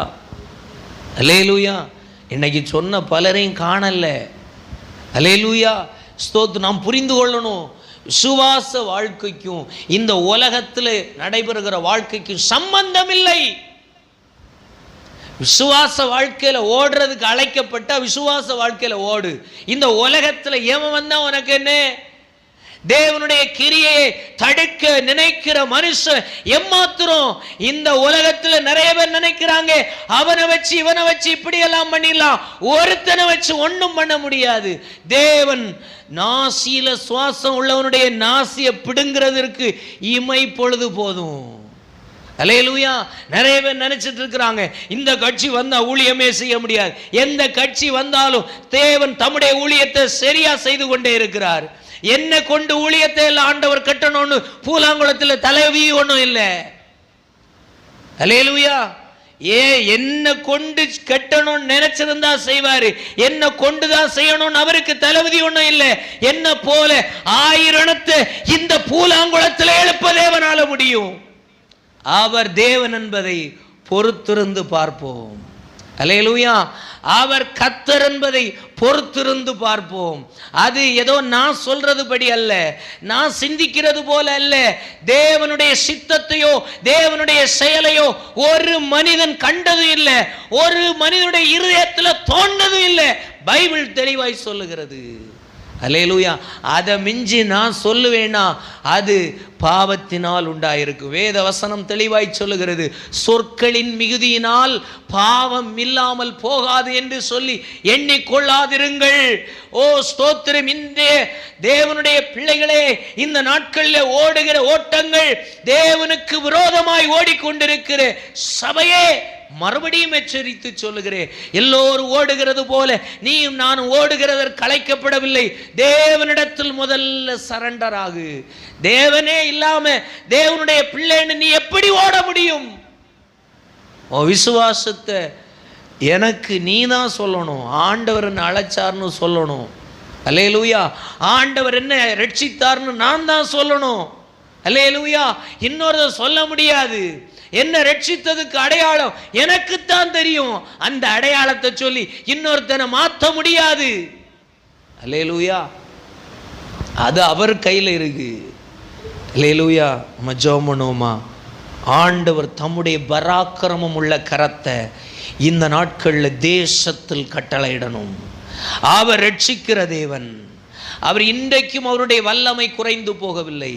அல்லேலூயா. இன்னைக்கு சொன்ன பலரையும் காணல. அல்லேலூயா, ஸ்தோத்திரம். நாம் புரிந்து கொள்ளணும், விசுவாச வாழ்க்கைக்கும் இந்த உலகத்தில் நடைபெறுகிற வாழ்க்கைக்கும் சம்பந்தம் இல்லை. விசுவாச வாழ்க்கையில ஓடுறதுக்கு அழைக்கப்பட்ட விசுவாச வாழ்க்கையில ஓடு. இந்த உலகத்தில் ஏன் வந்தா உனக்கு என்ன? தேவனுடைய கிரியை தடுக்க நினைக்கிற மனுஷன் எம்மாத்திரம். இந்த உலகத்தில் நிறைய பேர் நினைக்கிறாங்க, அவனை வச்சு இவனை வச்சு இப்படி எல்லாம் பண்ணிடலாம், ஒருத்தனை வச்சு ஒன்றும் பண்ண முடியாது. தேவன் நாசியில சுவாசம் உள்ளவனுடைய நாசியை பிடுங்கிறதற்கு இமை பொழுது போதும். அல்லேலூயா. நிறைய பேர் நினைச்சிட்டு இருக்கிறாங்க, இந்த கட்சி வந்தா ஊழியமே செய்ய முடியாது. எந்த கட்சி வந்தாலும் தேவன் தம்முடைய ஊழியத்தை சரியா செய்து கொண்டே இருக்கிறார். என்ன கொண்டு ஊழியத்தை எல்லாம் ஆண்டவர் கட்டணும்னு பூலாங்குளத்தில் தலைவி ஒன்றும் இல்லை. அல்லேலூயா. என்ன கொண்டு கட்டணும்னு நினைச்சிருந்தா செய்வாரு, என்ன கொண்டுதான் செய்யணும்னு அவருக்கு தளபதி ஒன்றும் இல்லை. என்ன போல 1000 இந்த பூலாங்குளத்தில் எழுப்ப தேவனால முடியும். அவர் தேவன் என்பதை பொறுத்திருந்து பார்ப்போம். அல்லேலூயா. அவர் கர்த்தர் என்பதை பொறுத்திருந்து பார்ப்போம். அது ஏதோ நான் சொல்றது படி அல்ல, நான் சிந்திக்கிறது போல அல்ல. தேவனுடைய சித்தத்தையோ தேவனுடைய செயலையோ ஒரு மனிதன் கண்டதும் இல்லை, ஒரு மனிதனுடைய இருதயத்தில் தோன்றதும் இல்லை. பைபிள் தெளிவாய் சொல்லுகிறது. அல்லேலூயா. அதை மிஞ்சி நான் சொல்லுவேனா அது பாவத்தினால் உண்டாயிருக்கு. வேத வசனம் தெளிவாய் சொல்லுகிறது, சொற்களின் மிகுதியினால் பாவம் இல்லாமல் போகாது என்று சொல்லி எண்ணிக்கொள்ளாதிருங்கள். ஓ ஸ்தோத்திரம். இந்த தேவனுடைய பிள்ளைகளே, இந்த நாட்களில் ஓடுகிற ஓட்டங்கள் தேவனுக்கு விரோதமாய் ஓடிக்கொண்டிருக்கிற சபையே மறுபடியும் எச்சரித்து சொல்லுகிறேன், எல்லோரும் ஓடுகிறது போல நீயும் நானும் ஓடுகிறதற்கு அழைக்கப்படவில்லை. தேவனிடத்தில் முதல்ல சரண்டர் ஆகு. தேவனே இல்லாம தேவனுடைய பிள்ளைன்னு நீ எப்படி ஓட முடியும்? உன் விசுவாசத்தை எனக்கு நீ தான் சொல்லணும். ஆண்டவர் என்ன அழைச்சார்னு சொல்லணும். அல்லேலூயா. ஆண்டவர் என்ன ரட்சித்தார்னு நான் தான் சொல்லணும். அல்லேலூயா. இன்னொரு சொல்ல முடியாது. என்ன ரட்சித்ததுக்கு அடையாளம் எனக்குத்தான் தெரியும். அந்த அடையாளத்தை சொல்லி இன்னொருத்தனை மாற்ற முடியாது. அல்லேலூயா. அது அவர் கையில் இருக்கு. அல்லேலூயா. நம்ம ஜெபம் பண்ணுவோமா? ஆண்டவர் தம்முடைய பராக்கிரமம் உள்ள கரத்தை இந்த நாட்களில் தேசத்தில் கட்டளையிடணும். அவர் ரட்சிக்கிற தேவன். அவர் இன்றைக்கும் அவருடைய வல்லமை குறைந்து போகவில்லை.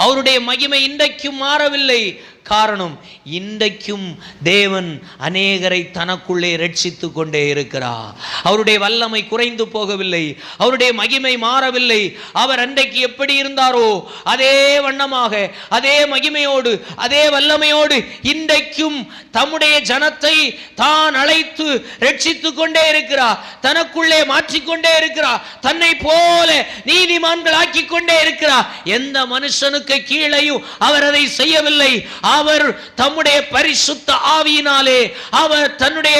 அவருடைய மகிமை இன்றைக்கும் மாறவில்லை. காரணம், இன்றைக்கும் தேவன் அநேகரை தனக்குள்ளே ரட்சித்து கொண்டே இருக்கிறார். அவருடைய வல்லமை குறைந்து போகவில்லை. அவருடைய மகிமை மாறவில்லை. அவர் அன்றைக்கு எப்படி இருந்தாரோ அதே வண்ணமாக, அதே மகிமையோடு, அதே வல்லமையோடு இன்றைக்கும் தம்முடைய ஜனத்தை தான் அழைத்து ரட்சித்து கொண்டே இருக்கிறார். தனக்குள்ளே மாற்றிக்கொண்டே இருக்கிறார். தன்னை போல நீதிமான்கள் ஆக்கி கொண்டே இருக்கிறார். எந்த மனுஷனுக்கு கீழையும் அவர் அதை செய்யவில்லை. அவர் தம்முடைய பரிசுத்த ஆவியினாலே, அவர் தன்னுடைய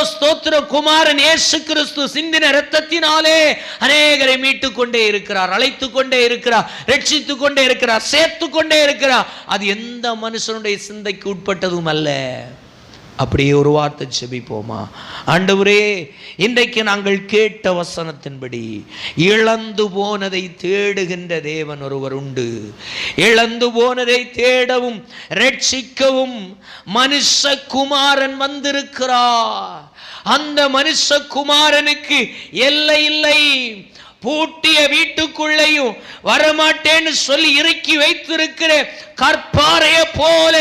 ஸ்தோத்திர குமாரன் இயேசு கிறிஸ்து சிந்தின இரத்தத்தினாலே அநேகரை மீட்டு கொண்டே இருக்கிறார், அழைத்து கொண்டே இருக்கிறார், ரட்சித்து கொண்டே இருக்கிறார், சேர்த்து கொண்டே இருக்கிறார். அது எந்த மனுஷனுடைய சிந்தைக்கு உட்பட்டதும் அல்ல. அப்படியே ஒரு வார்த்தை செபிப்போமா? ஆண்டவரே, இன்றைக்கு நாங்கள் கேட்ட வசனத்தின்படி இழந்து போனதை தேடுகின்ற தேவன் ஒருவர் உண்டு. இழந்து போனதை தேடவும் ரட்சிக்கவும் மனுஷகுமாரன் வந்திருக்கிறார். அந்த மனுஷகுமாரனுக்கு எல்லை இல்லை. பூட்டிய வீட்டுக்குள்ளேயும் வரமாட்டேன்னு சொல்லி இறுக்கி வைத்திருக்கிற கற்பாறைய போல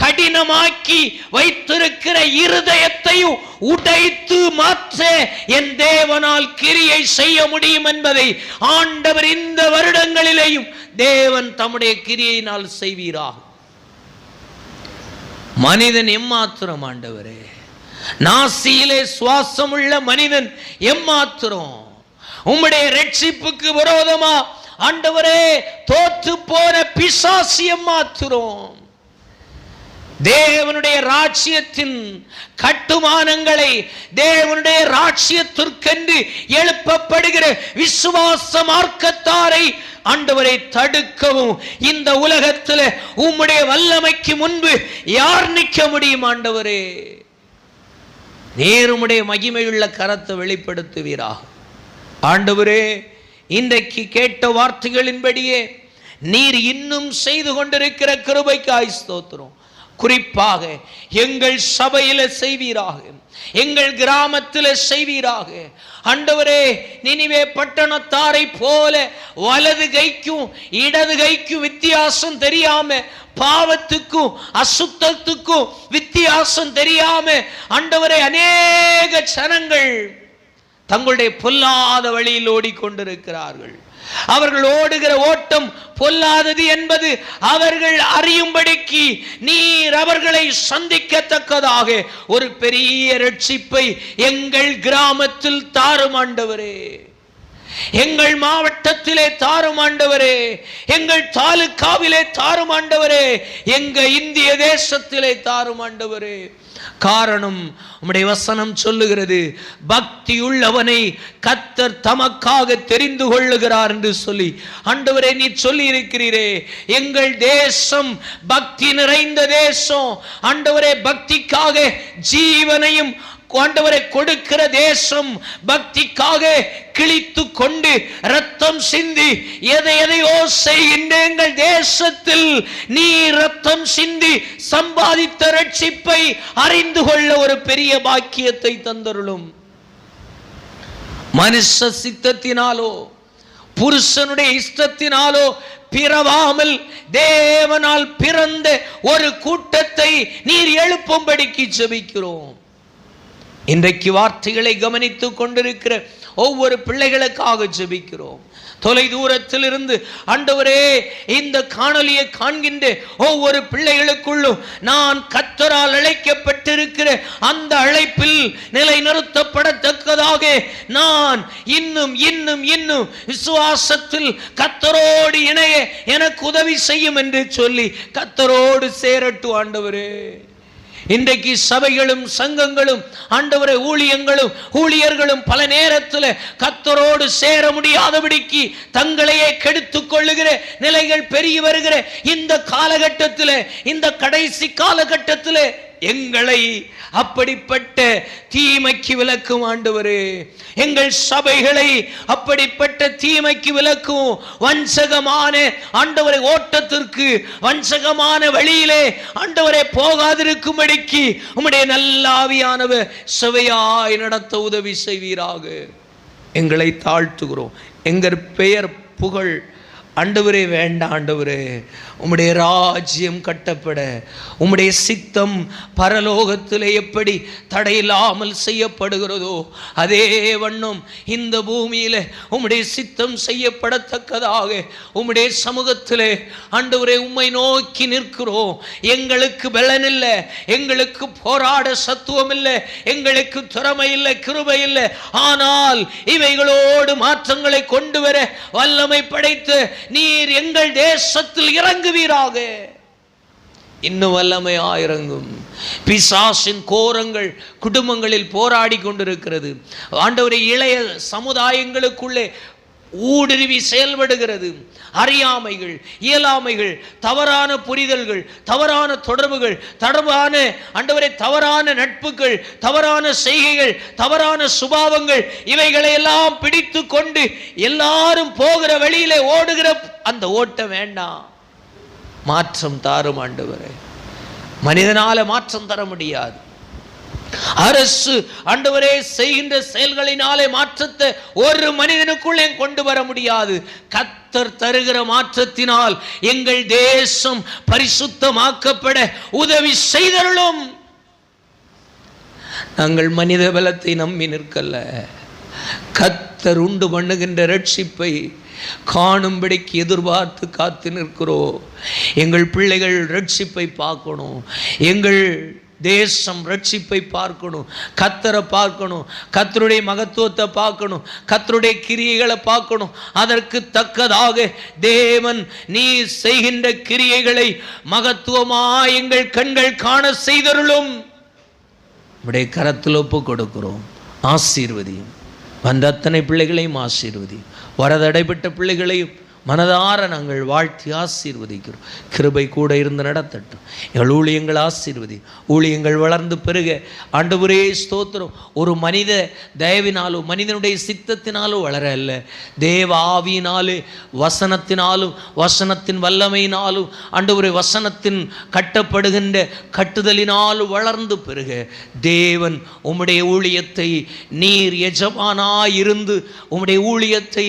கடினமாக்கி வைத்திருக்கிற இருதயத்தையும் உடைத்து மாற்ற என் தேவனால் கிரியை செய்ய முடியும் என்பதை ஆண்டவர் இந்த வருடங்களிலேயும் தேவன் தம்முடைய கிரியையினால் செய்வீராக. மனிதன் எம்மாத்திரம் ஆண்டவரே, நாசியிலே சுவாசமுள்ள மனிதன் எம்மாத்திரம். உம்முடைய ரட்சிப்புக்கு விரோதமா ஆண்டவரே தோற்று போன பிசாசு எம்மாத்திரம். தேவனுடைய ராஜ்யத்தின் கட்டுமானங்களை, தேவனுடைய ராஜ்யத்திற்கென்று எழுப்பப்படுகிற விசுவாச மார்க்கத்தாரை ஆண்டவரை தடுக்கவும் இந்த உலகத்தில் உம்முடைய வல்லமைக்கு முன்பு யார் நிற்க முடியும்? ஆண்டவரே, நீர் உம்முடைய மகிமையுள்ள கரத்தை வெளிப்படுத்துவீராக. ஆண்டவரே, இன்றைக்கு கேட்ட வார்த்தைகளின்படியே நீர் இன்னும் செய்து கொண்டிருக்கிற கிருபைக்காய் ஸ்தோத்திரம். குறிப்பாக எங்கள் சபையில செய்வீராக, எங்கள் கிராமத்தில் செய்வீராக. ஆண்டவரே, நினிவே பட்டணத்தாரை போல வலது கைக்கும் இடது கைக்கும் வித்தியாசம் தெரியாம, பாவத்துக்கும் அசுத்தத்துக்கும் வித்தியாசம் தெரியாம ஆண்டவரே அநேக ஜனங்கள் தங்களுடைய பொல்லாத வழியில் ஓடிக்கொண்டிருக்கிறார்கள். அவர்கள் ஓடுகிற ஓட்டம் பொல்லாதது என்பது அவர்கள் அறியும்படிக்கு நீர் அவர்களை சந்திக்கத்தக்கதாக ஒரு பெரிய ரட்சிப்பை எங்கள் கிராமத்தில் தாரும் ஆண்டவரே, எங்கள் மாவட்டத்திலே தாரும் ஆண்டவரே, எங்கள் தாலுகாவிலே தாரும் ஆண்டவரே, எங்க இந்திய தேசத்திலே தாரும் ஆண்டவரே. காரணம், உம்முடைய வசனம் சொல்லுகிறது, பக்தி உள்ளவனை கர்த்தர் தமக்காக தெரிந்து கொள்ளுகிறார் என்று சொல்லி. ஆண்டவரே, நீ சொல்லி இருக்கிறீரே, எங்கள் தேசம் பக்தி நிறைந்த தேசம். ஆண்டவரே, பக்திக்காக ஜீவனையும் ஆண்டவரை கொடுக்கிற தேசம். பக்திக்காக கிழித்து கொண்டு ரத்தம் சிந்தி எதையோ செய்கின்ற எங்கள் தேசத்தில் நீ ரத்தம் சிந்தி சம்பாதித்த ரட்சிப்பை அறிந்து கொள்ள ஒரு பெரிய பாக்கியத்தை தந்தருளும். மனுஷ சித்தத்தினாலோ புருஷனுடைய இஷ்டத்தினாலோ பிறவாமல் தேவனால் பிறந்த ஒரு கூட்டத்தை நீர் எழுப்பும்படிக்கு ஜெபிக்கிறோம். இன்றைக்கு வார்த்தைகளை கவனித்துக் கொண்டிருக்கிற ஒவ்வொரு பிள்ளைகளுக்காக ஜெபிக்கிறோம். தொலை தூரத்தில் இருந்து ஆண்டவரே இந்த காணொலியை காண்கின்ற ஒவ்வொரு பிள்ளைகளுக்குள்ளும் நான் கர்த்தரால் அழைக்கப்பட்டிருக்கிற அந்த அழைப்பில் நிலைநிறுத்தப்படத்தக்கதாக நான் இன்னும் இன்னும் இன்னும் விசுவாசத்தில் கர்த்தரோடு இணைய எனக்கு உதவி செய்யும் என்று சொல்லி கர்த்தரோடு சேரட்டும் ஆண்டவரே. இன்றைக்கு சபைகளும் சங்கங்களும் ஆண்டவரே ஊழியர்களும் பல நேரத்தில் கர்த்தரோடு சேர முடியாதபடிக்கு தங்களையே கெடுத்துக் கொள்ளுகிற நிலைகள் பெருகி வருகிற இந்த காலகட்டத்தில், இந்த கடைசி காலகட்டத்தில் எங்களை அப்படிப்பட்ட தீமைக்கு விலக்கும் ஆண்டவரே. எங்கள் சபைகளை அப்படிப்பட்ட தீமைக்கு விலக்கும் வஞ்சகமான ஆண்டவரை ஓட்டத்திற்கு, வஞ்சகமான வழியிலே ஆண்டவரை போகாதிருக்கும்படிக்கு உம்முடைய நல்ல ஆவியானவர் சபையாய் நடத்த உதவி செய்வீராக. எங்களை தாழ்த்துகிறோம். எங்கள் பெயர் புகழ் ஆண்டவரே வேண்டாம் ஆண்டவரே. உம்முடைய ராஜ்யம் கட்டப்பட, உம்முடைய சித்தம் பரலோகத்தில் எப்படி தடையில்லாமல் செய்யப்படுகிறதோ அதே வண்ணம் இந்த பூமியில் உம்முடைய சித்தம் செய்யப்படத்தக்கதாக உம்முடைய சமூகத்திலே ஆண்டவரே உம்மை நோக்கி நிற்கிறோம். எங்களுக்கு பலன் இல்லை, எங்களுக்கு போராட சத்துவம் இல்லை, எங்களுக்கு திறமை இல்லை, கிருபை இல்லை. ஆனால் இவைகளோடு மாற்றங்களை கொண்டு வர வல்லமை படைத்து நீர் எங்கள் தேசத்தில் இறங்குவீராக. இன்னும் வல்லமையா இறங்கும். பிசாசின் கோரங்கள் குடும்பங்களில் போராடி கொண்டிருக்கிறது ஆண்டவரே. இளைய சமுதாயங்களுக்குள்ளே ஊடுருவி செயல்படுகிறது. அறியாமைகள், இயலாமைகள், தவறான புரிதல்கள், தவறான தொடர்புகள், ஆண்டவரே தவறான நட்புகள், தவறான செய்கைகள், தவறான சுபாவங்கள், இவைகளை எல்லாம் பிடித்து கொண்டு எல்லாரும் போகிற வழியிலே ஓடுகிற அந்த ஓட்டம் வேண்டாம். மாற்றம் தாரும் ஆண்டவரே. மனிதனால மாற்றம் தர முடியாது. அரசு ஆண்டவரே செய்கின்ற செயல்களினாலே மாற்றத்தை ஒரு மனிதனுக்குள்ளே கொண்டு வர முடியாது. கர்த்தர் தருகிற மாற்றத்தினால் எங்கள் தேசம் பரிசுத்தமாக்கப்பட உதவி செய்தருளும். நாங்கள் மனித பலத்தை நம்பி நிற்கல, கர்த்தர் உண்டு பண்ணுகின்ற ரட்சிப்பை காணும்படிக்கு எதிர்பார்த்து காத்து நிற்கிறோம். எங்கள் பிள்ளைகள் ரட்சிப்பை பார்க்கணும், எங்கள் தேசம் ரட்சிப்பை பார்க்கணும், கர்த்தரை பார்க்கணும், கர்த்தருடைய மகத்துவத்தை பார்க்கணும், கர்த்தருடைய கிரியைகளை பார்க்கணும். அதற்கு தக்கதாக தேவன் நீ செய்கின்ற கிரியைகளை மகத்துவமாய் எங்கள் கண்கள் காண செய்தருளும். உடைய கரத்தில் ஒப்பு கொடுக்கிறோம். ஆசீர்வதியும். வந்த அத்தனை பிள்ளைகளையும் ஆசீர்வதியும். வரதடைப்பட்ட பிள்ளைகளையும் மனதார நாங்கள் வாழ்த்தி ஆசீர்வதிக்கிறோம். கிருபை கூட இருந்து நடத்தட்டும். எங்கள் ஊழியங்கள் ஆசீர்வதி. ஊழியங்கள் வளர்ந்து பெருக ஆண்டவரே ஸ்தோத்திரம். ஒரு மனித தயவினாலும் மனிதனுடைய சித்தத்தினாலும் வளர அல்ல, தேவ ஆவியினாலும் வசனத்தினாலும் வசனத்தின் வல்லமையினாலும் ஆண்டவரே வசனத்தின் கட்டப்படுகின்ற கட்டுதலினாலும் வளர்ந்து பெருக தேவன் உம்முடைய ஊழியத்தை நீர் எஜமானாயிருந்து உம்முடைய ஊழியத்தை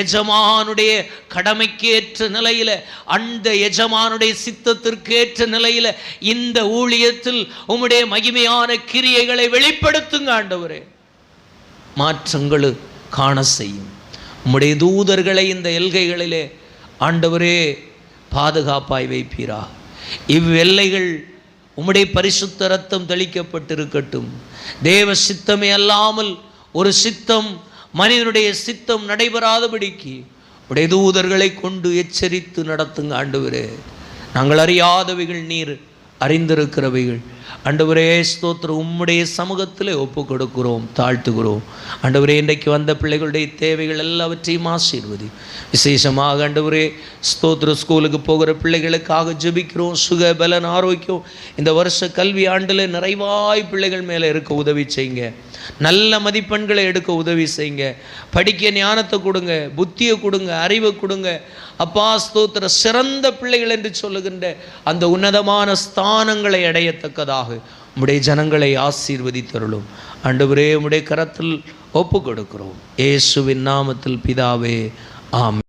எஜமானுடைய கடமைக்கு ஏற்ற நிலையில, அந்த எஜமானுடைய சித்தத்திற்கு ஏற்ற நிலையில இந்த ஊழியத்தில் உம்முடைய மகிமையான கிரியைகளை வெளிப்படுத்துங்க ஆண்டவரே. மாற்றங்கள் காண செய்யும். உம்முடைய தூதர்களை இந்த எல்கைகளிலே ஆண்டவரே பாதுகாப்பாய் வைப்பீரா. இவ்வெல்லைகள் உம்முடைய பரிசுத்த ரத்தம் தெளிக்கப்பட்டிருக்கட்டும். தேவ சித்தமே அல்லாமல் ஒரு சித்தம், மனிதனுடைய சித்தம் நடைபெறாதபடிக்கு உடைய தூதர்களை கொண்டு எச்சரித்து நடத்துங்க ஆண்டவரே. நாங்கள் அறியாதவைகள் நீர் அறிந்திருக்கிறவைகள் ஆண்டவரே ஸ்தோத்திரம். உம்முடைய சமூகத்தில் ஒப்பு கொடுக்கிறோம், தாழ்த்துகிறோம் ஆண்டவரே. இன்றைக்கு வந்த பிள்ளைகளுடைய தேவைகள் எல்லாவற்றையும் ஆசீர்வதி. விசேஷமாக ஆண்டவரே ஸ்தோத்திர ஸ்கூலுக்கு போகிற பிள்ளைகளுக்காக ஜெபிக்கிறோம். சுக பலன் ஆரோக்கியம் இந்த வருஷ கல்வி ஆண்டில் நிறைவாய் பிள்ளைகள் மேலே இருக்க உதவி செய்யுங்க. நல்ல மதிப்பெண்களை எடுக்க உதவி செய்யுங்க. படிக்க ஞானத்தை கொடுங்க, புத்தியை கொடுங்க, அறிவை கொடுங்க. அப்பா ஸ்தோத்திர சிறந்த பிள்ளைகள் என்று சொல்லுகின்ற அந்த உன்னதமான ஸ்தானங்களை அடையத்தக்கதாக உம்முடைய ஜனங்களை ஆசீர்வதித்தருளும் ஆண்டவரே. உம்முடைய கரத்தில் ஒப்பு கொடுக்கிறோம். இயேசுவின் நாமத்தில் பிதாவே, ஆமென்.